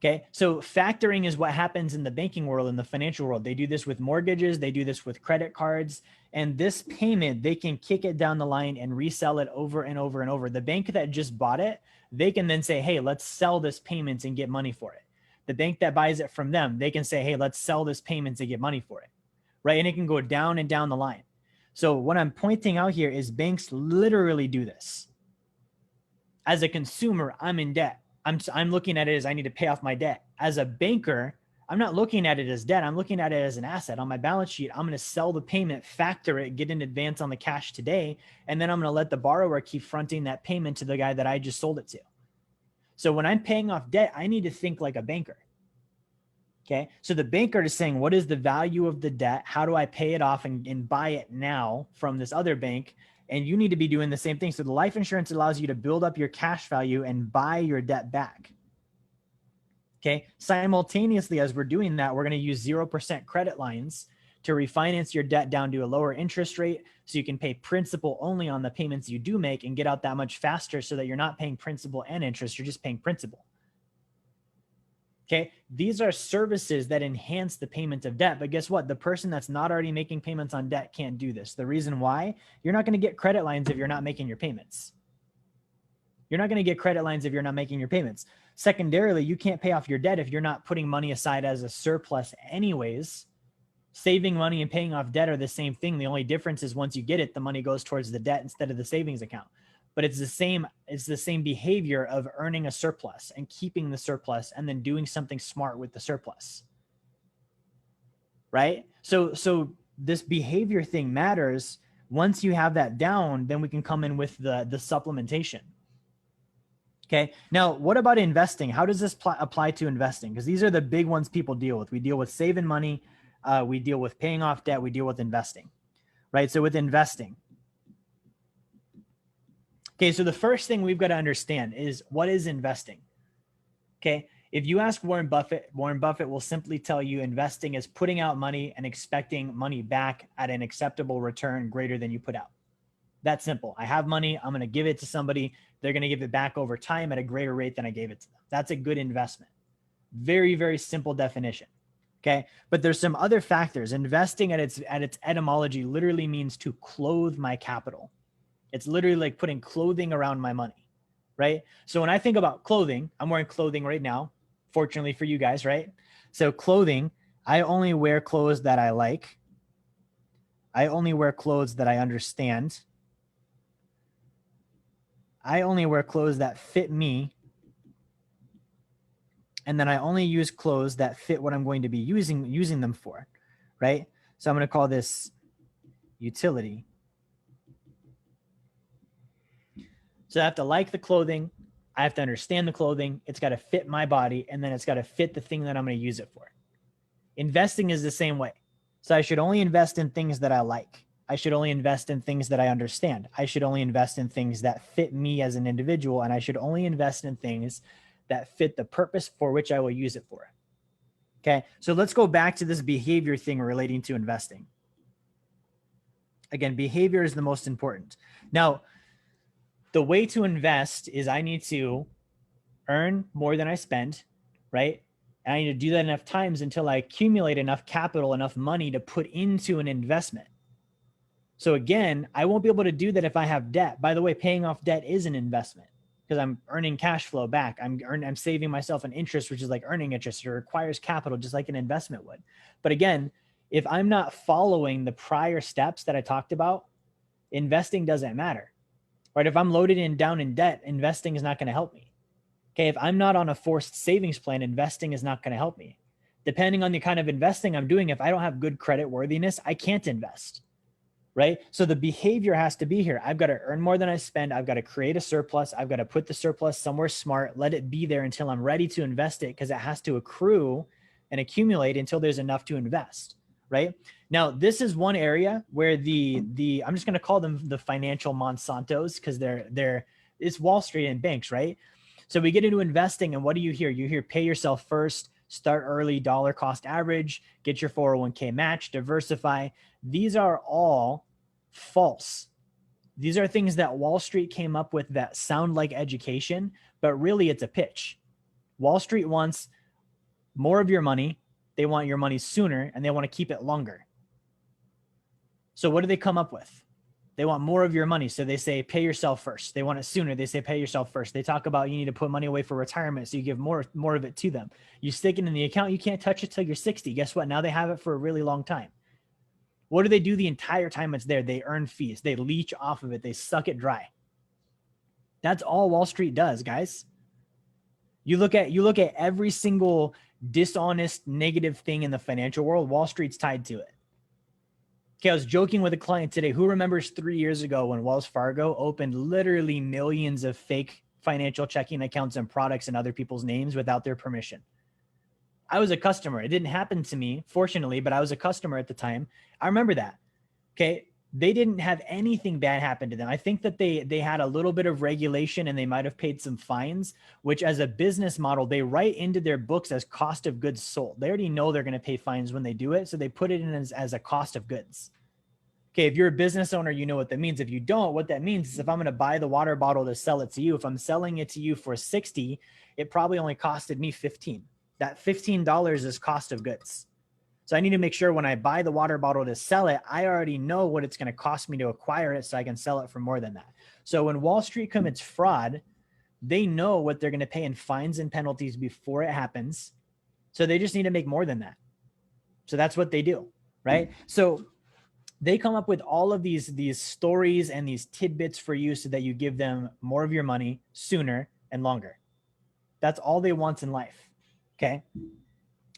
Okay, so factoring is what happens in the banking world, in the financial world. They do this with mortgages, they do this with credit cards, and this payment, they can kick it down the line and resell it over and over and over. The bank that just bought it, they can then say, hey, let's sell this payment and get money for it. The bank that buys it from them, they can say, hey, let's sell this payment and get money for it, right? And it can go down and down the line. So what I'm pointing out here is banks literally do this. As a consumer, I'm in debt. I'm looking at it as I need to pay off my debt. As a banker, I'm not looking at it as debt. I'm looking at it as an asset on my balance sheet. I'm going to sell the payment, factor it, get an advance on the cash today, and then I'm going to let the borrower keep fronting that payment to the guy that I just sold it to. So when I'm paying off debt, I need to think like a banker. Okay. So the banker is saying, what is the value of the debt? How do I pay it off and buy it now from this other bank? And you need to be doing the same thing. So the life insurance allows you to build up your cash value and buy your debt back. Okay. Simultaneously, as we're doing that, we're going to use 0% credit lines to refinance your debt down to a lower interest rate so you can pay principal only on the payments you do make and get out that much faster so that you're not paying principal and interest. You're just paying principal. Okay. These are services that enhance the payment of debt. But guess what? The person that's not already making payments on debt can't do this. The reason why? You're not going to get credit lines if you're not making your payments. You're not going to get credit lines if you're not making your payments. Secondarily, you can't pay off your debt if you're not putting money aside as a surplus anyways. Saving money and paying off debt are the same thing. The only difference is once you get it, the money goes towards the debt instead of the savings account. But it's the same behavior of earning a surplus and keeping the surplus and then doing something smart with the surplus. Right? So this behavior thing matters. Once you have that down, then we can come in with the supplementation. Okay. Now, what about investing? How does this apply to investing? Because these are the big ones people deal with. We deal with saving money. We deal with paying off debt. We deal with investing, right? So with investing. Okay. So the first thing we've got to understand is what is investing? Okay. If you ask Warren Buffett will simply tell you investing is putting out money and expecting money back at an acceptable return greater than you put out. That's simple. I have money. I'm going to give it to somebody. They're going to give it back over time at a greater rate than I gave it to them. That's a good investment. Very, very simple definition. Okay. But there's some other factors. Investing at its etymology literally means to clothe my capital. It's literally like putting clothing around my money, right? So when I think about clothing, I'm wearing clothing right now, fortunately for you guys, right? So clothing, I only wear clothes that I like. I only wear clothes that I understand. I only wear clothes that fit me. And then I only use clothes that fit what I'm going to be using them for, right? So I'm going to call this utility. So I have to like the clothing. I have to understand the clothing. It's got to fit my body. And then it's got to fit the thing that I'm going to use it for. Investing is the same way. So I should only invest in things that I like. I should only invest in things that I understand. I should only invest in things that fit me as an individual. And I should only invest in things that fit the purpose for which I will use it for. Okay. So let's go back to this behavior thing relating to investing. Again, behavior is the most important. Now, the way to invest is I need to earn more than I spend, right? And I need to do that enough times until I accumulate enough capital, enough money to put into an investment. So again, I won't be able to do that if I have debt. By the way, paying off debt is an investment because I'm earning cash flow back. I'm saving myself an interest, which is like earning interest. It requires capital just like an investment would. But again, if I'm not following the prior steps that I talked about, investing doesn't matter, right? If I'm loaded in down in debt, investing is not going to help me. Okay. If I'm not on a forced savings plan, investing is not going to help me. Depending on the kind of investing I'm doing, if I don't have good credit worthiness, I can't invest, right? So the behavior has to be here. I've got to earn more than I spend. I've got to create a surplus. I've got to put the surplus somewhere smart, let it be there until I'm ready to invest it because it has to accrue and accumulate until there's enough to invest, right? Now, this is one area where I'm just going to call them the financial Monsantos because it's Wall Street and banks, right? So we get into investing and what do you hear? You hear pay yourself first, start early, dollar cost average, get your 401k match, diversify. These are all false. These are things that Wall Street came up with that sound like education, but really it's a pitch. Wall Street wants more of your money. They want your money sooner and they want to keep it longer. So what do they come up with? They want more of your money. So they say, pay yourself first. They want it sooner. They say, pay yourself first. They talk about you need to put money away for retirement. So you give more of it to them. You stick it in the account. You can't touch it till you're 60. Guess what? Now they have it for a really long time. What do they do the entire time it's there? They earn fees. They leech off of it. They suck it dry. That's all Wall Street does, guys. You look at every single dishonest, negative thing in the financial world, Wall Street's tied to it. Okay, I was joking with a client today. Who remembers 3 years ago when Wells Fargo opened literally millions of fake financial checking accounts and products in other people's names without their permission? I was a customer. It didn't happen to me, fortunately, but I was a customer at the time. I remember that. Okay. They didn't have anything bad happen to them. I think that they had a little bit of regulation and they might have paid some fines, which as a business model, they write into their books as cost of goods sold. They already know they're going to pay fines when they do it. So they put it in as a cost of goods. Okay. If you're a business owner, you know what that means. If you don't, what that means is if I'm going to buy the water bottle to sell it to you, if I'm selling it to you for 60, it probably only costed me 15. That $15 is cost of goods. So I need to make sure when I buy the water bottle to sell it, I already know what it's going to cost me to acquire it so I can sell it for more than that. So when Wall Street commits fraud, they know what they're going to pay in fines and penalties before it happens. So they just need to make more than that. So that's what they do, right? So they come up with all of these stories and these tidbits for you so that you give them more of your money sooner and longer. That's all they want in life. Okay.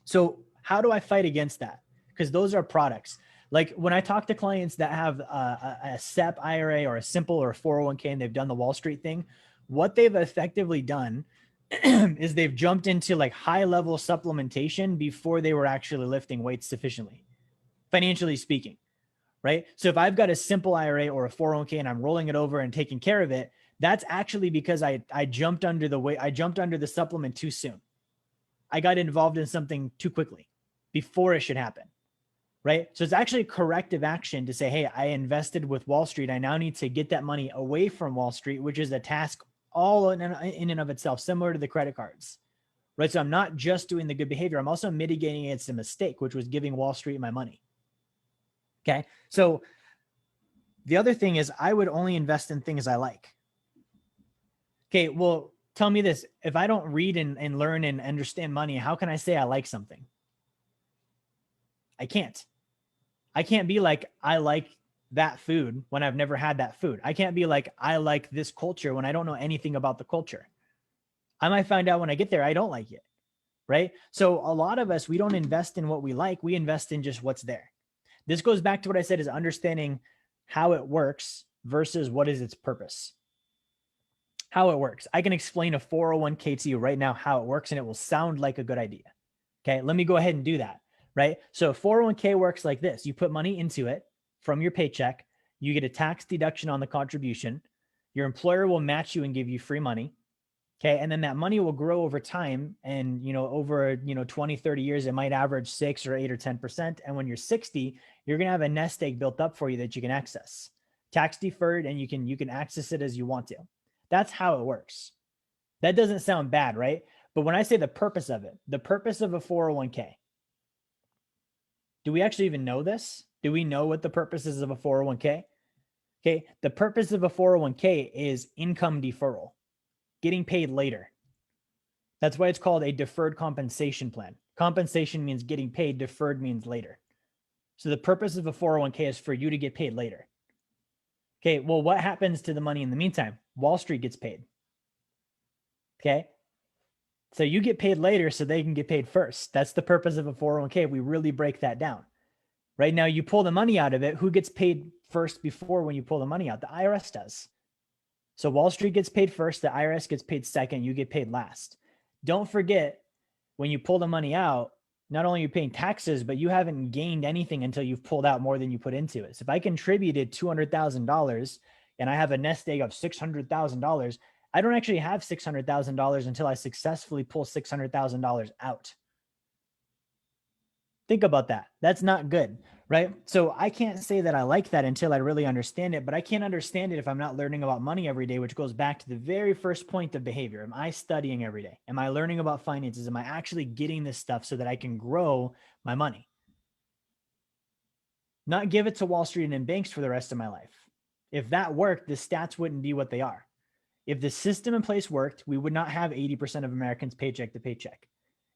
So how do I fight against that? Because those are products. Like when I talk to clients that have a SEP IRA or a simple or a 401k and they've done the Wall Street thing, what they've effectively done is they've jumped into like high level supplementation before they were actually lifting weights sufficiently, financially speaking, right? So if I've got a simple IRA or a 401k and I'm rolling it over and taking care of it, that's actually because I jumped under the supplement too soon. I got involved in something too quickly before it should happen, right? So it's actually a corrective action to say, hey, I invested with Wall Street. I now need to get that money away from Wall Street, which is a task all in and of itself, similar to the credit cards, right? So I'm not just doing the good behavior. I'm also mitigating against a mistake, which was giving Wall Street my money. Okay. So the other thing is I would only invest in things I like. Okay. Well, tell me this. If I don't read and learn and understand money, how can I say I like something? I can't. I can't be like, I like that food when I've never had that food. I can't be like, I like this culture when I don't know anything about the culture. I might find out when I get there, I don't like it, right? So a lot of us, we don't invest in what we like. We invest in just what's there. This goes back to what I said is understanding how it works versus what is its purpose. How it works. I can explain a 401k to you right now, how it works, and it will sound like a good idea. Okay, let me go ahead and do that, right? So 401k works like this. You put money into it from your paycheck. You get a tax deduction on the contribution. Your employer will match you and give you free money. Okay. And then that money will grow over time. And, over, 20, 30 years, it might average 6 or 8 or 10%. And when you're 60, you're going to have a nest egg built up for you that you can access, tax deferred, and you can access it as you want to. That's how it works. That doesn't sound bad, right? But when I say the purpose of it, the purpose of a 401k, do we actually even know this? Do we know what the purpose is of a 401k? Okay. The purpose of a 401k is income deferral, getting paid later. That's why it's called a deferred compensation plan. Compensation means getting paid, deferred means later. So the purpose of a 401k is for you to get paid later. Okay, well, what happens to the money in the meantime? Wall Street gets paid. Okay, so you get paid later so they can get paid first. That's the purpose of a 401k. We really break that down. Right now, you pull the money out of it. Who gets paid first before when you pull the money out? The IRS does. So Wall Street gets paid first. The IRS gets paid second. You get paid last. Don't forget, when you pull the money out, not only are you paying taxes, but you haven't gained anything until you've pulled out more than you put into it. So if I contributed $200,000 and I have a nest egg of $600,000, I don't actually have $600,000 until I successfully pull $600,000 out. Think about that. That's not good, right? So I can't say that I like that until I really understand it, but I can't understand it if I'm not learning about money every day, which goes back to the very first point of behavior. Am I studying every day? Am I learning about finances? Am I actually getting this stuff so that I can grow my money? Not give it to Wall Street and in banks for the rest of my life. If that worked, the stats wouldn't be what they are. If the system in place worked, we would not have 80% of Americans paycheck to paycheck.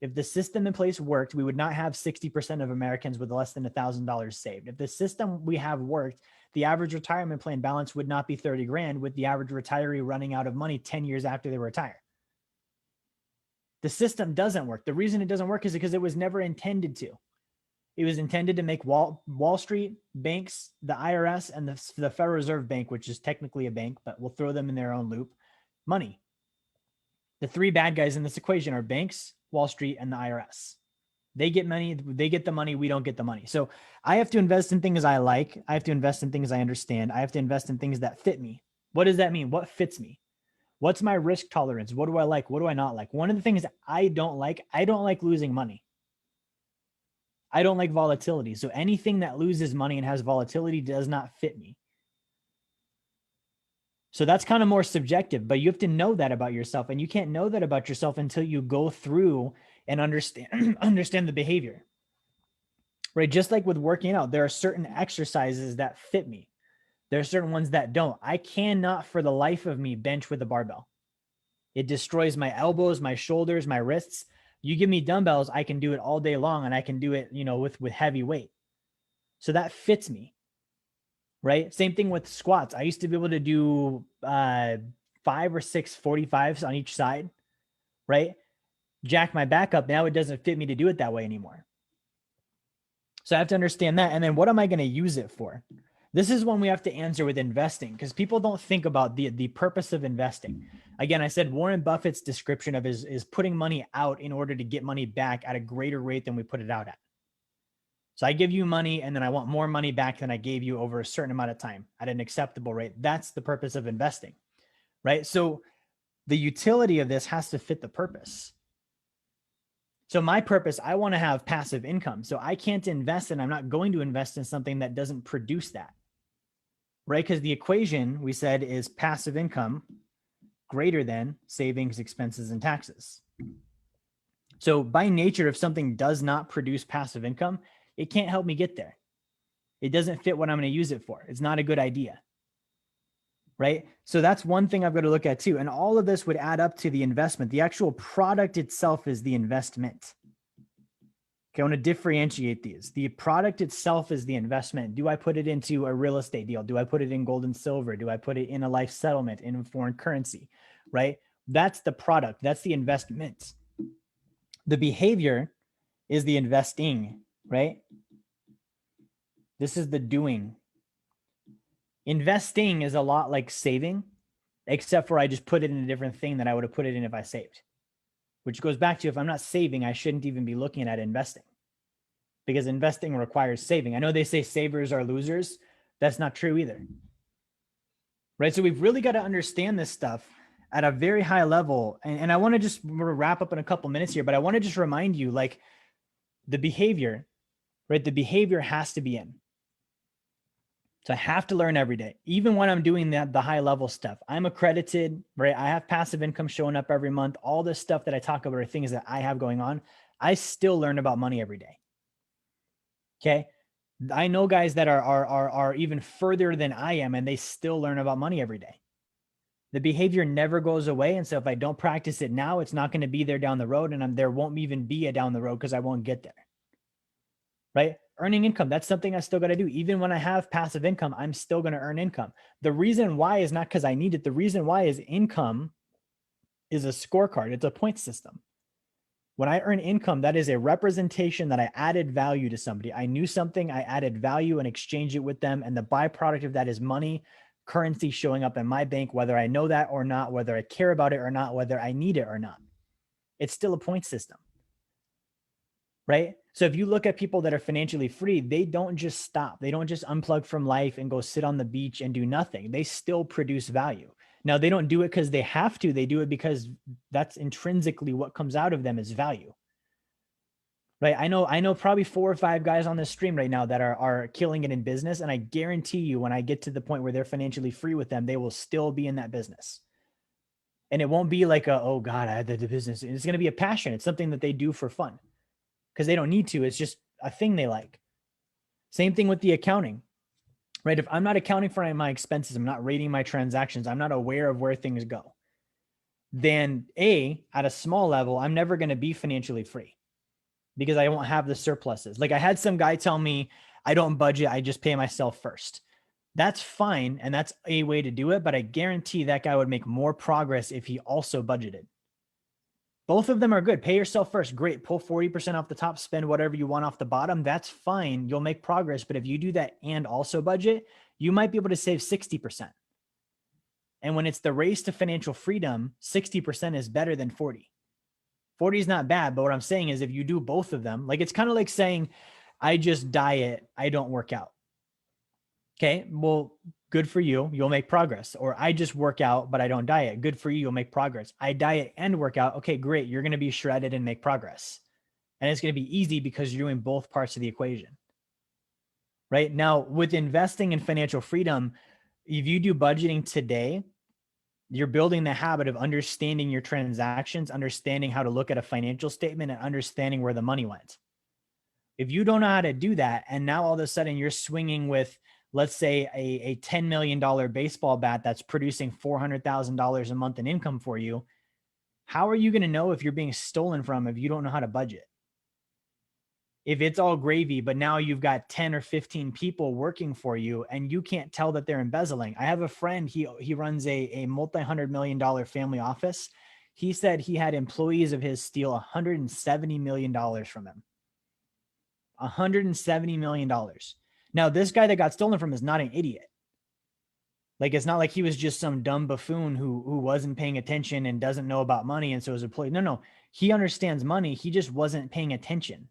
If the system in place worked, we would not have 60% of Americans with less than $1,000 saved. If the system we have worked, the average retirement plan balance would not be 30 grand, with the average retiree running out of money 10 years after they retire. The system doesn't work. The reason it doesn't work is because it was never intended to. It was intended to make Wall Street, banks, the IRS, and the Federal Reserve Bank, which is technically a bank, but we'll throw them in their own loop, money. The three bad guys in this equation are banks, Wall Street, and the IRS. They get money, they get the money, we don't get the money. So I have to invest in things I like. I have to invest in things I understand. I have to invest in things that fit me. What does that mean? What fits me? What's my risk tolerance? What do I like? What do I not like? One of the things I don't like losing money. I don't like volatility. So anything that loses money and has volatility does not fit me. So that's kind of more subjective, but you have to know that about yourself, and you can't know that about yourself until you go through and understand the behavior, right? Just like with working out, there are certain exercises that fit me. There are certain ones that don't. I cannot for the life of me bench with a barbell. It destroys my elbows, my shoulders, my wrists. You give me dumbbells, I can do it all day long, and I can do it, with heavy weight. So that fits me. Right? Same thing with squats. I used to be able to do 5 or 6 45s on each side, right? Jack my back up. Now it doesn't fit me to do it that way anymore. So I have to understand that. And then what am I going to use it for? This is one we have to answer with investing, because people don't think about the purpose of investing. Again, I said Warren Buffett's description of is putting money out in order to get money back at a greater rate than we put it out at. So I give you money and then I want more money back than I gave you over a certain amount of time at an acceptable rate. That's the purpose of investing, right? So the utility of this has to fit the purpose. So my purpose, I want to have passive income. So I can't invest, and I'm not going to invest in something that doesn't produce that, right? Because the equation we said is passive income greater than savings, expenses, and taxes. So by nature, if something does not produce passive income, it can't help me get there. It doesn't fit what I'm going to use it for. It's not a good idea, right? So that's one thing I've got to look at too. And all of this would add up to the investment. The actual product itself is the investment. Okay, I want to differentiate these. The product itself is the investment. Do I put it into a real estate deal? Do I put it in gold and silver? Do I put it in a life settlement, in foreign currency, right? That's the product. That's the investment. The behavior is the investing, right? This is the doing. Investing is a lot like saving, except for I just put it in a different thing than I would have put it in if I saved, which goes back to, if I'm not saving, I shouldn't even be looking at investing, because investing requires saving. I know they say savers are losers. That's not true either, right? So we've really got to understand this stuff. at a very high level. And I want to just wrap up in a couple minutes here, but I want to just remind you, like, the behavior, right? The behavior has to be in. So I have to learn every day, even when I'm doing the high level stuff. I'm accredited, right? I have passive income showing up every month. All this stuff that I talk about are things that I have going on. I still learn about money every day. Okay. I know guys that are even further than I am, and they still learn about money every day. The behavior never goes away. And so if I don't practice it now, it's not going to be there down the road, and there won't even be a down the road because I won't get there. Right? Earning income, that's something I still got to do. Even when I have passive income, I'm still going to earn income. The reason why is not because I need it. The reason why is income is a scorecard. It's a point system. When I earn income, that is a representation that I added value to somebody. I knew something, I added value and exchanged it with them. And the byproduct of that is money, currency showing up in my bank, whether I know that or not, whether I care about it or not, whether I need it or not. It's still a point system. Right? So if you look at people that are financially free, they don't just stop. They don't just unplug from life and go sit on the beach and do nothing. They still produce value. Now, they don't do it because they have to. They do it because that's intrinsically what comes out of them is value. Right? I know probably 4 or 5 guys on this stream right now that are killing it in business. And I guarantee you, when I get to the point where they're financially free with them, they will still be in that business. And it won't be like oh God, I had the business. It's going to be a passion. It's something that they do for fun because they don't need to. It's just a thing they like. Same thing with the accounting, right? If I'm not accounting for my expenses, I'm not rating my transactions, I'm not aware of where things go, then at a small level, I'm never going to be financially free because I won't have the surpluses. Like I had some guy tell me, I don't budget, I just pay myself first. That's fine. And that's a way to do it. But I guarantee that guy would make more progress if he also budgeted. Both of them are good. Pay yourself first. Great. Pull 40% off the top, spend whatever you want off the bottom. That's fine. You'll make progress. But if you do that and also budget, you might be able to save 60%. And when it's the race to financial freedom, 60% is better than 40. 40 is not bad. But what I'm saying is if you do both of them, like it's kind of like saying, I just diet, I don't work out. Okay. Well, good for you. You'll make progress. Or I just work out, but I don't diet. Good for you. You'll make progress. I diet and work out. Okay, great. You're going to be shredded and make progress. And it's going to be easy because you're doing both parts of the equation. Right now, with investing in financial freedom, if you do budgeting today, you're building the habit of understanding your transactions, understanding how to look at a financial statement, and understanding where the money went. If you don't know how to do that, and now all of a sudden you're swinging with, let's say, a $10 million baseball bat that's producing $400,000 a month in income for you, how are you going to know if you're being stolen from if you don't know how to budget? If it's all gravy, but now you've got 10 or 15 people working for you and you can't tell that they're embezzling. I have a friend, he runs a multi-$100 million family office. He said he had employees of his steal $170 million from him. $170 million. Now, this guy that got stolen from is not an idiot. Like, it's not like he was just some dumb buffoon who wasn't paying attention and doesn't know about money. And so his employee, no, he understands money. He just wasn't paying attention.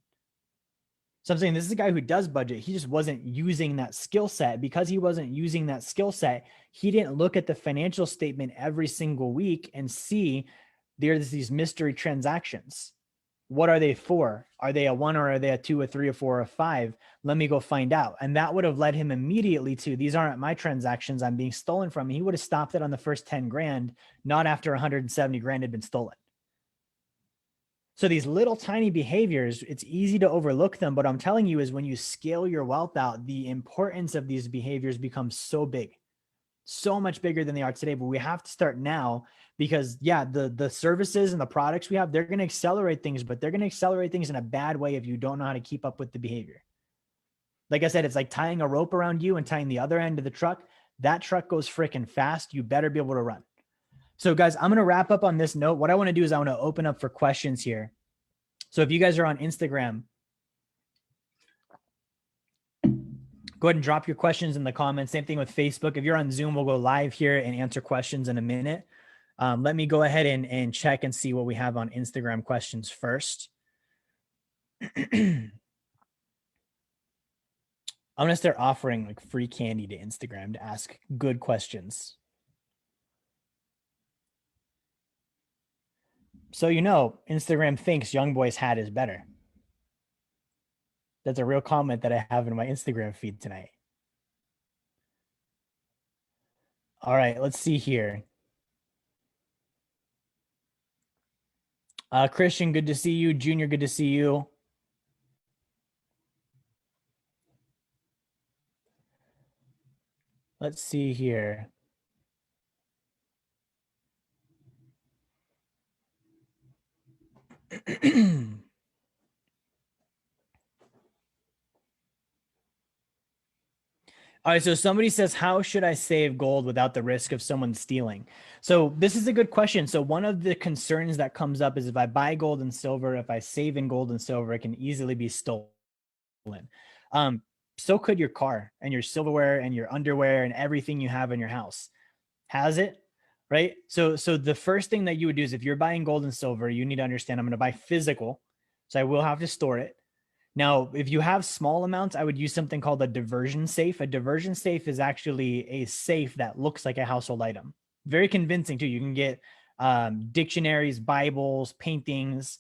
So I'm saying this is a guy who does budget. He just wasn't using that skill set. Because he wasn't using that skill set, he didn't look at the financial statement every single week and see there's these mystery transactions. What are they for? Are they a 1 or are they a 2, a 3, a 4, or a 5? Let me go find out. And that would have led him immediately to, these aren't my transactions, I'm being stolen from. He would have stopped it on the first 10 grand, not after 170 grand had been stolen. So these little tiny behaviors, it's easy to overlook them. But I'm telling you is when you scale your wealth out, the importance of these behaviors becomes so big, so much bigger than they are today. But we have to start now because the services and the products we have, they're going to accelerate things, but they're going to accelerate things in a bad way if you don't know how to keep up with the behavior. Like I said, it's like tying a rope around you and tying the other end of the truck. That truck goes freaking fast. You better be able to run. So guys, I'm going to wrap up on this note. What I want to do is I want to open up for questions here. So if you guys are on Instagram, go ahead and drop your questions in the comments. Same thing with Facebook. If you're on Zoom, we'll go live here and answer questions in a minute. Let me go ahead and check and see what we have on Instagram questions first. I'm going to start offering like free candy to Instagram to ask good questions. So, Instagram thinks young boy's hat is better. That's a real comment that I have in my Instagram feed tonight. All right, let's see here. Christian, good to see you. Junior, good to see you. Let's see here. All right, so somebody says, how should I save gold without the risk of someone stealing? So this is a good question. So one of the concerns that comes up is if I buy gold and silver, if I save in gold and silver, it can easily be stolen. Um, so could your car and your silverware and your underwear and everything you have in your house. Has it? Right? So the first thing that you would do is if you're buying gold and silver, you need to understand I'm going to buy physical. So I will have to store it. Now, if you have small amounts, I would use something called a diversion safe. A diversion safe is actually a safe that looks like a household item. Very convincing too. You can get dictionaries, Bibles, paintings,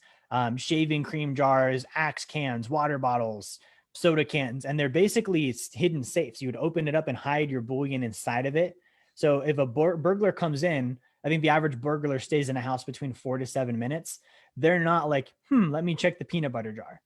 shaving cream jars, axe cans, water bottles, soda cans, and they're basically hidden safes. You would open it up and hide your bullion inside of it. So if a burglar comes in, I think the average burglar stays in a house between 4 to 7 minutes. They're not like, let me check the peanut butter jar.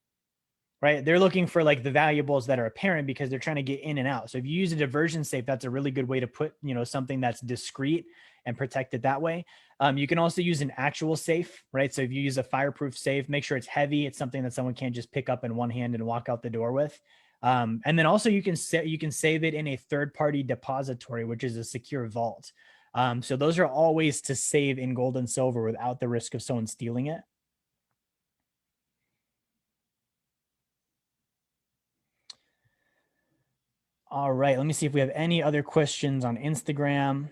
Right? They're looking for like the valuables that are apparent because they're trying to get in and out. So if you use a diversion safe, that's a really good way to put, something that's discreet and protect it that way. You can also use an actual safe, right? So if you use a fireproof safe, make sure it's heavy. It's something that someone can't just pick up in one hand and walk out the door with. And then also you can save it in a third-party depository, which is a secure vault. So those are all ways to save in gold and silver without the risk of someone stealing it. All right, let me see if we have any other questions on Instagram.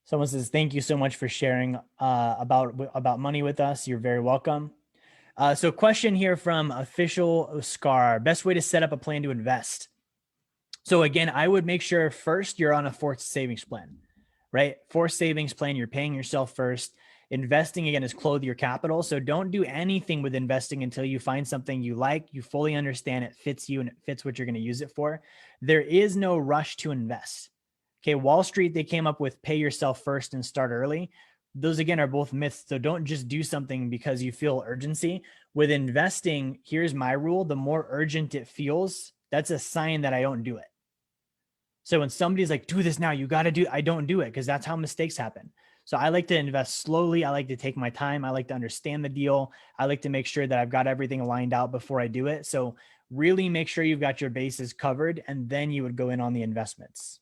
Someone says, thank you so much for sharing about money with us. You're very welcome. So question here from Official Oscar. Best way to set up a plan to invest. So again, I would make sure first you're on a forced savings plan, right? Forced savings plan, you're paying yourself first. Investing, again, is clothe your capital. So don't do anything with investing until you find something you like, you fully understand it fits you and it fits what you're going to use it for. There is no rush to invest. Okay, Wall Street, they came up with pay yourself first and start early. Those, again, are both myths. So don't just do something because you feel urgency. With investing, here's my rule. The more urgent it feels, that's a sign that I don't do it. So when somebody's like, do this now, you got to do, I don't do it because that's how mistakes happen. So I like to invest slowly. I like to take my time. I like to understand the deal. I like to make sure that I've got everything lined out before I do it. So really make sure you've got your bases covered, and then you would go in on the investments.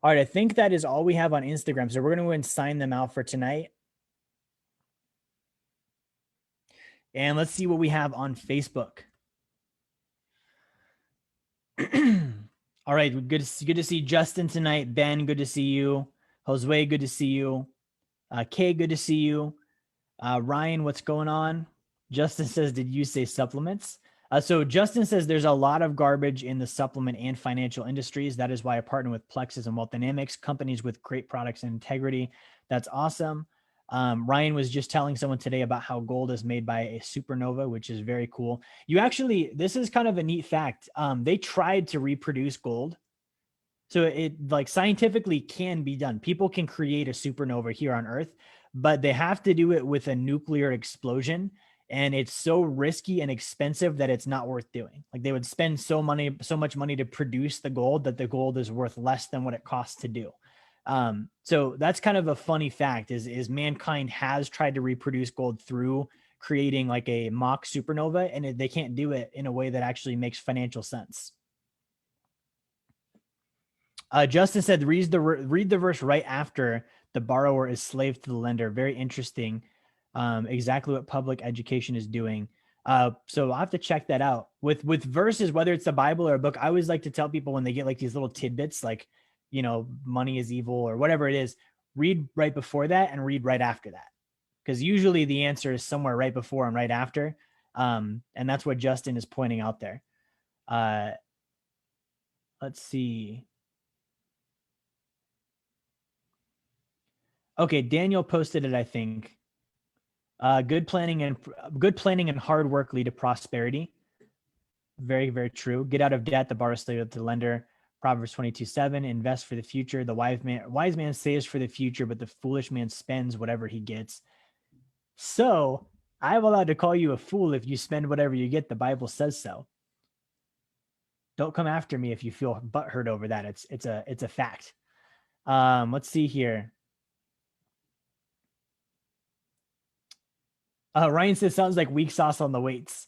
All right, I think that is all we have on Instagram. So we're going to go and sign them out for tonight. And let's see what we have on Facebook. All right, good to see Justin tonight. Ben, good to see you. Josue, good to see you. Kay, good to see you. Ryan, what's going on? Justin says, did you say supplements? So Justin says there's a lot of garbage in the supplement and financial industries. That is why I partner with Plexus and Wealth Dynamics, companies with great products and integrity. That's awesome. Ryan was just telling someone today about how gold is made by a supernova, which is very cool. This is kind of a neat fact. They tried to reproduce gold. So it like scientifically can be done. People can create a supernova here on Earth, but they have to do it with a nuclear explosion. And it's so risky and expensive that it's not worth doing. Like they would spend so much money to produce the gold that the gold is worth less than what it costs to do. So that's kind of a funny fact is mankind has tried to reproduce gold through creating like a mock supernova, and they can't do it in a way that actually makes financial sense. Justin said, read the verse right after the borrower is slave to the lender. Very interesting. Exactly what public education is doing. So I'll have to check that out. With verses, whether it's the Bible or a book, I always like to tell people when they get like these little tidbits, like, money is evil or whatever it is, read right before that and read right after that. Because usually the answer is somewhere right before and right after. And that's what Justin is pointing out there. Let's see. Okay, Daniel posted it, I think. Good planning and hard work lead to prosperity. Very, very true. Get out of debt. The borrower slave to the lender. Proverbs 22:7. Invest for the future. The wise man saves for the future, but the foolish man spends whatever he gets. So I'm allowed to call you a fool if you spend whatever you get. The Bible says so. Don't come after me if you feel butthurt over that. It's a fact. Let's see here. Ryan says sounds like weak sauce on the weights.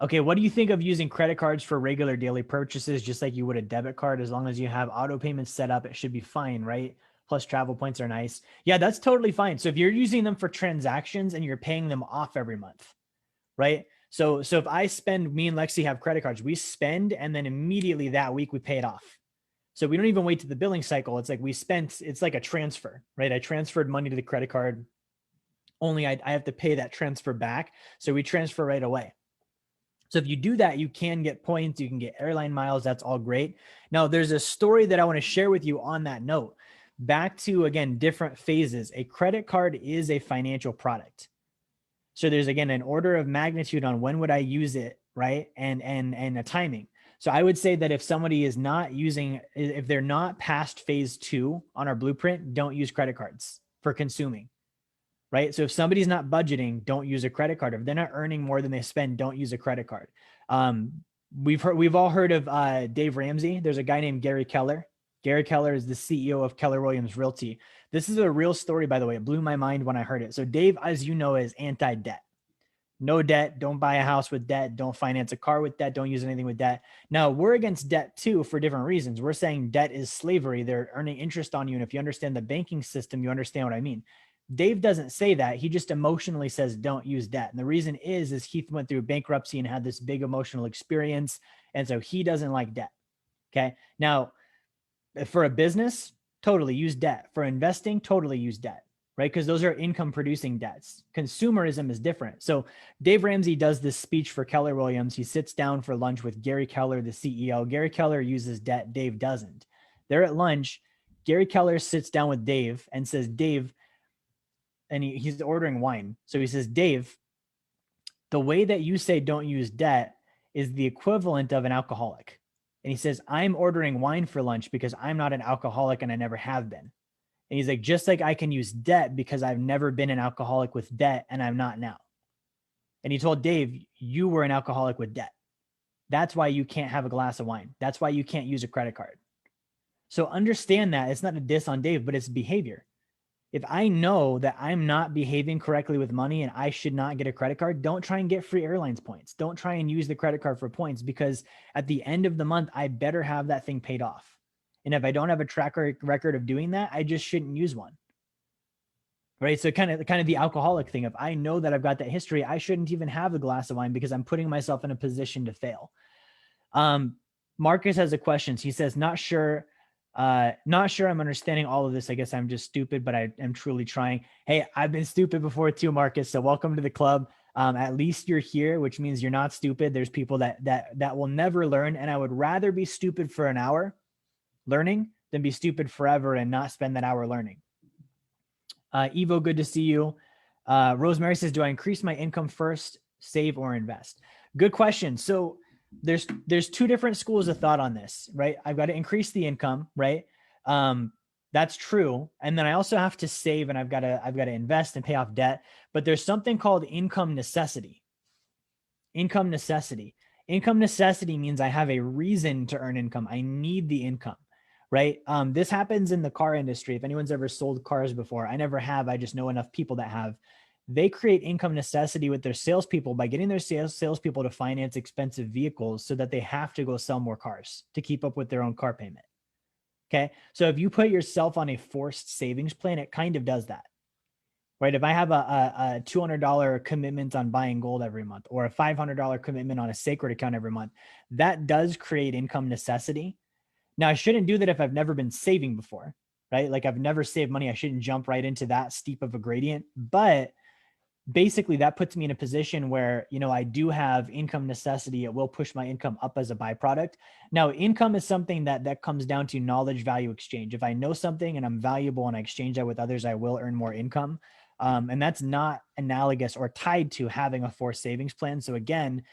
Okay, what do you think of using credit cards for regular daily purchases, just like you would a debit card? As long as you have auto payments set up, it should be fine, right? Plus travel points are nice. Yeah, that's totally fine. So if you're using them for transactions and you're paying them off every month, right? So if I spend, me and Lexi have credit cards, we spend and then immediately that week we pay it off. So we don't even wait to the billing cycle. It's like we spent, it's like a transfer, right? I transferred money to the credit card, only I have to pay that transfer back. So we transfer right away. So if you do that, you can get points, you can get airline miles. That's all great. Now, there's a story that I want to share with you on that note. Back to, again, different phases. A credit card is a financial product. So there's, again, an order of magnitude on when would I use it, right? And a timing. So I would say that if somebody is not using, if they're not past phase 2 on our blueprint, don't use credit cards for consuming. Right? So if somebody's not budgeting, don't use a credit card. If they're not earning more than they spend, don't use a credit card. We've all heard of Dave Ramsey. There's a guy named Gary Keller. Gary Keller is the CEO of Keller Williams Realty. This is a real story, by the way. It blew my mind when I heard it. So Dave, as you know, is anti-debt. No debt. Don't buy a house with debt. Don't finance a car with debt. Don't use anything with debt. Now, we're against debt too for different reasons. We're saying debt is slavery. They're earning interest on you. And if you understand the banking system, you understand what I mean. Dave doesn't say that. He just emotionally says, don't use debt. And the reason is Heath went through bankruptcy and had this big emotional experience. And so he doesn't like debt. Okay. Now, for a business, totally use debt. For investing, totally use debt, right? Because those are income producing debts. Consumerism is different. So Dave Ramsey does this speech for Keller Williams. He sits down for lunch with Gary Keller, the CEO. Gary Keller uses debt. Dave doesn't. They're at lunch. Gary Keller sits down with Dave and says, Dave, and he's ordering wine. So he says, Dave, the way that you say don't use debt is the equivalent of an alcoholic. And he says, I'm ordering wine for lunch because I'm not an alcoholic and I never have been. And he's like, just like I can use debt because I've never been an alcoholic with debt and I'm not now. And he told Dave, you were an alcoholic with debt. That's why you can't have a glass of wine. That's why you can't use a credit card. So understand that it's not a diss on Dave, but it's behavior. If I know that I'm not behaving correctly with money and I should not get a credit card, don't try and get free airlines points. Don't try and use the credit card for points, because at the end of the month, I better have that thing paid off. And if I don't have a track record of doing that, I just shouldn't use one. Right? So kind of the alcoholic thing. If I know that I've got that history, I shouldn't even have a glass of wine because I'm putting myself in a position to fail. Marcus has a question. He says, not sure I'm understanding all of this. I guess I'm just stupid, but I am truly trying. Hey, I've been stupid before too, Marcus. So welcome to the club. At least you're here, which means you're not stupid. There's people that will never learn. And I would rather be stupid for an hour learning than be stupid forever and not spend that hour learning. Evo, good to see you. Rosemary says, do I increase my income first, save, or invest? Good question. So there's two different schools of thought on this, right? I've got to increase the income, right? That's true. And then I also have to save, and I've got to invest and pay off debt. But there's something called income necessity. Income necessity. Income necessity means I have a reason to earn income. I need the income, right? This happens in the car industry. If anyone's ever sold cars before, I never have. I just know enough people that have. They create income necessity with their salespeople by getting their salespeople to finance expensive vehicles so that they have to go sell more cars to keep up with their own car payment. Okay. So if you put yourself on a forced savings plan, it kind of does that, right? If I have a $200 commitment on buying gold every month, or a $500 commitment on a sacred account every month, that does create income necessity. Now, I shouldn't do that if I've never been saving before, right? Like I've never saved money. I shouldn't jump right into that steep of a gradient, but basically that puts me in a position where, I do have income necessity. It will push my income up as a byproduct. Now, income is something that comes down to knowledge value exchange. If I know something and I'm valuable and I exchange that with others, I will earn more income. And that's not analogous or tied to having a forced savings plan. So again,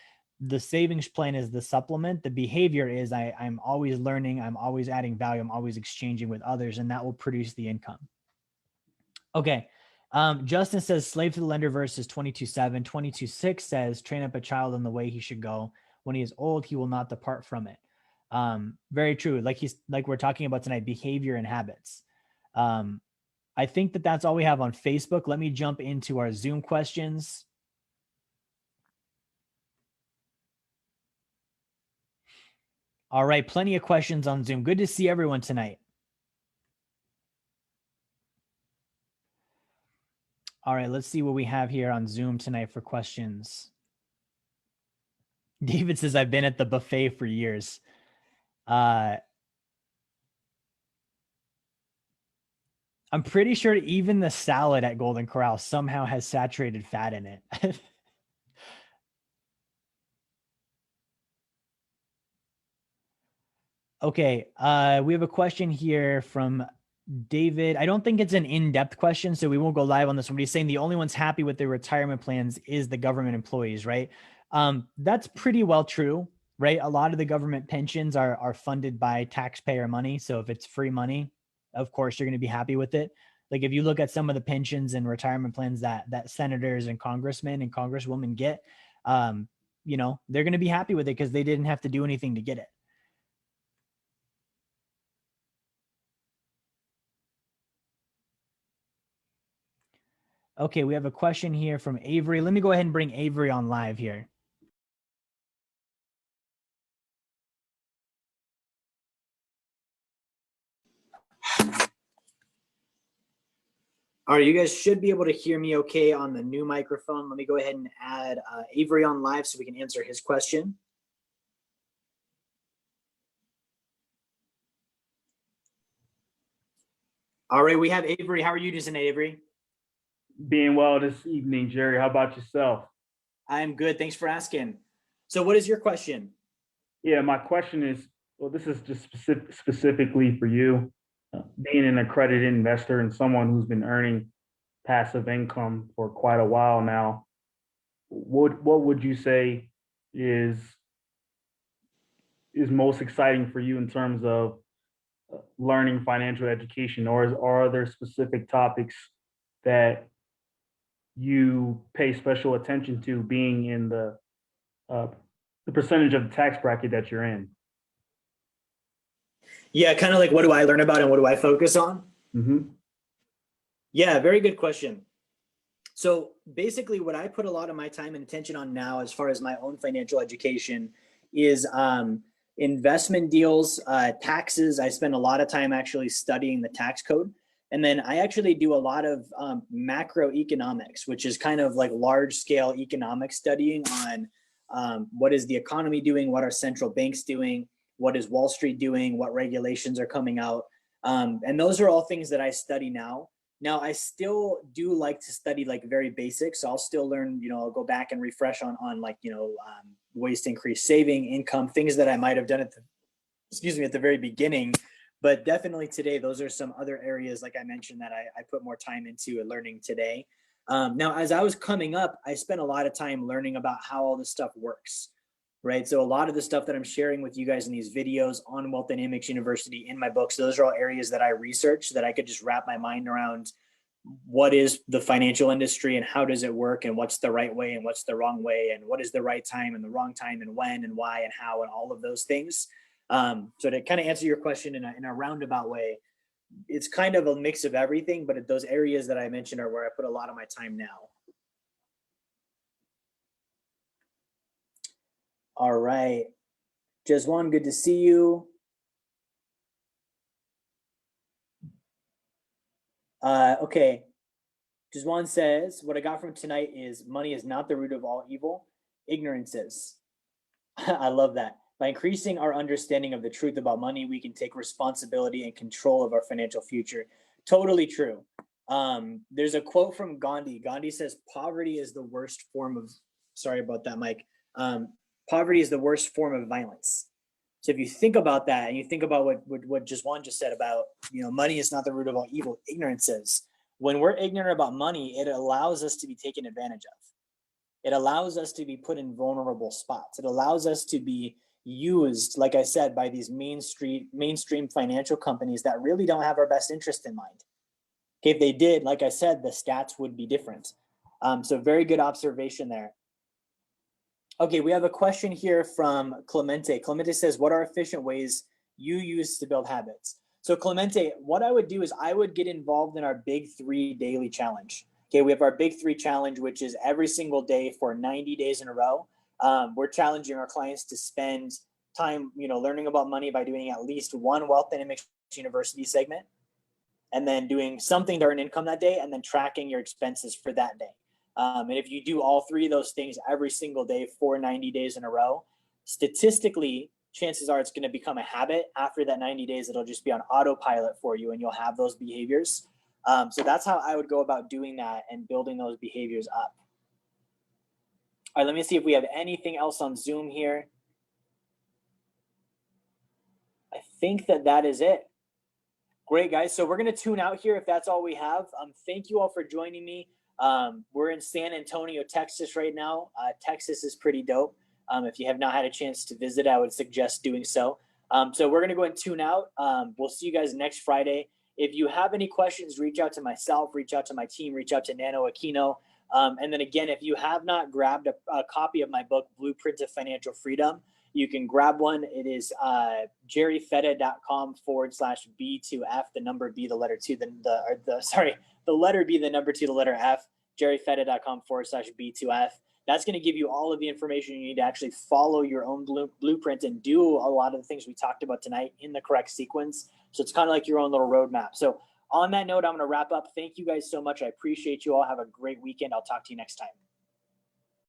the savings plan is the supplement. The behavior is I'm always learning, I'm always adding value, I'm always exchanging with others, and that will produce the income. Okay. Justin says slave to the lender verses 22:7. 22:6 says train up a child in the way he should go. When he is old, he will not depart from it. Very true. Like we're talking about tonight, behavior and habits. I think that's all we have on Facebook. Let me jump into our Zoom questions. All right, plenty of questions on Zoom. Good to see everyone tonight. All right, let's see what we have here on Zoom tonight for questions. David says, I've been at the buffet for years. I'm pretty sure even the salad at Golden Corral somehow has saturated fat in it. Okay, we have a question here from David. I don't think it's an in-depth question, so we won't go live on this one. But he's saying the only ones happy with their retirement plans is the government employees, right? That's pretty well true, right? A lot of the government pensions are funded by taxpayer money. So if it's free money, of course, you're going to be happy with it. Like if you look at some of the pensions and retirement plans that senators and congressmen and congresswomen get, they're going to be happy with it because they didn't have to do anything to get it. Okay, we have a question here from Avery. Let me go ahead and bring Avery on live here. All right, you guys should be able to hear me okay on the new microphone. Let me go ahead and add Avery on live so we can answer his question. All right, we have Avery. How are you doing tonight, Avery?
Being well this evening, Jerry. How about yourself?
I'm good. Thanks for asking. So what is your question?
Yeah, my question is, well, this is just specifically for you. Being an accredited investor and someone who's been earning passive income for quite a while now, what would you say is most exciting for you in terms of learning financial education, or are there specific topics that you pay special attention to, being in the percentage of the tax bracket that you're in?
Yeah, kind of like what do I learn about and what do I focus on?
Mm-hmm.
Yeah, very good question. So basically what I put a lot of my time and attention on now as far as my own financial education is investment deals, taxes. I spend a lot of time actually studying the tax code. And then I actually do a lot of macroeconomics, which is kind of like large scale economic studying on what is the economy doing, what are central banks doing, what is Wall Street doing, what regulations are coming out. And those are all things that I study now. Now, I still do like to study like very basic. So I'll still learn, I'll go back and refresh on like, ways to increase saving, income, things that I might have done at the very beginning. But definitely today, those are some other areas, like I mentioned, that I put more time into learning today. Now, as I was coming up, I spent a lot of time learning about how all this stuff works, right? So a lot of the stuff that I'm sharing with you guys in these videos on Wealth Dynamics University, in my books, those are all areas that I research, that I could just wrap my mind around what is the financial industry and how does it work and what's the right way and what's the wrong way and what is the right time and the wrong time and when and why and how and all of those things. So to kind of answer your question in a roundabout way, it's kind of a mix of everything, but those areas that I mentioned are where I put a lot of my time now. All right. Jeswan, good to see you. Okay. Jeswan says, what I got from tonight is money is not the root of all evil. Ignorance is. I love that. By increasing our understanding of the truth about money, we can take responsibility and control of our financial future. Totally true. There's a quote from Gandhi. Gandhi says, poverty is the worst form of, sorry about that, Mike. Poverty is the worst form of violence. So if you think about that and you think about what Juan just said about, money is not the root of all evil, ignorance is. When we're ignorant about money, it allows us to be taken advantage of. It allows us to be put in vulnerable spots. It allows us to be used, like I said, by these mainstream financial companies that really don't have our best interest in mind. Okay, if they did, like I said, the stats would be different. So very good observation there. Okay, we have a question here from Clemente. Clemente says, what are efficient ways you use to build habits? So Clemente, what I would do is I would get involved in our Big 3 daily challenge. Okay, we have our Big 3 challenge, which is every single day for 90 days in a row. We're challenging our clients to spend time, learning about money by doing at least one Wealth Dynamics University segment, and then doing something to earn income that day, and then tracking your expenses for that day. And if you do all 3 of those things every single day for 90 days in a row, statistically, chances are it's going to become a habit. After that 90 days, it'll just be on autopilot for you and you'll have those behaviors. So that's how I would go about doing that and building those behaviors up. All right, let me see if we have anything else on Zoom here. I think that is it. Great, guys. So we're going to tune out here if that's all we have. Thank you all for joining me. We're in San Antonio, Texas right now. Texas is pretty dope. If you have not had a chance to visit, I would suggest doing so. So we're going to go and tune out. We'll see you guys next Friday. If you have any questions, reach out to myself, reach out to my team, reach out to Nano Aquino. And then again, if you have not grabbed a copy of my book, Blueprint of Financial Freedom, you can grab one. It is jerryfetta.com/B2F, the number B, the letter 2, the letter B, the number 2, the letter F, jerryfetta.com/B2F. That's going to give you all of the information you need to actually follow your own blueprint and do a lot of the things we talked about tonight in the correct sequence. So it's kind of like your own little roadmap. So on that note, I'm going to wrap up. Thank you guys so much. I appreciate you all. Have a great weekend. I'll talk to you next time.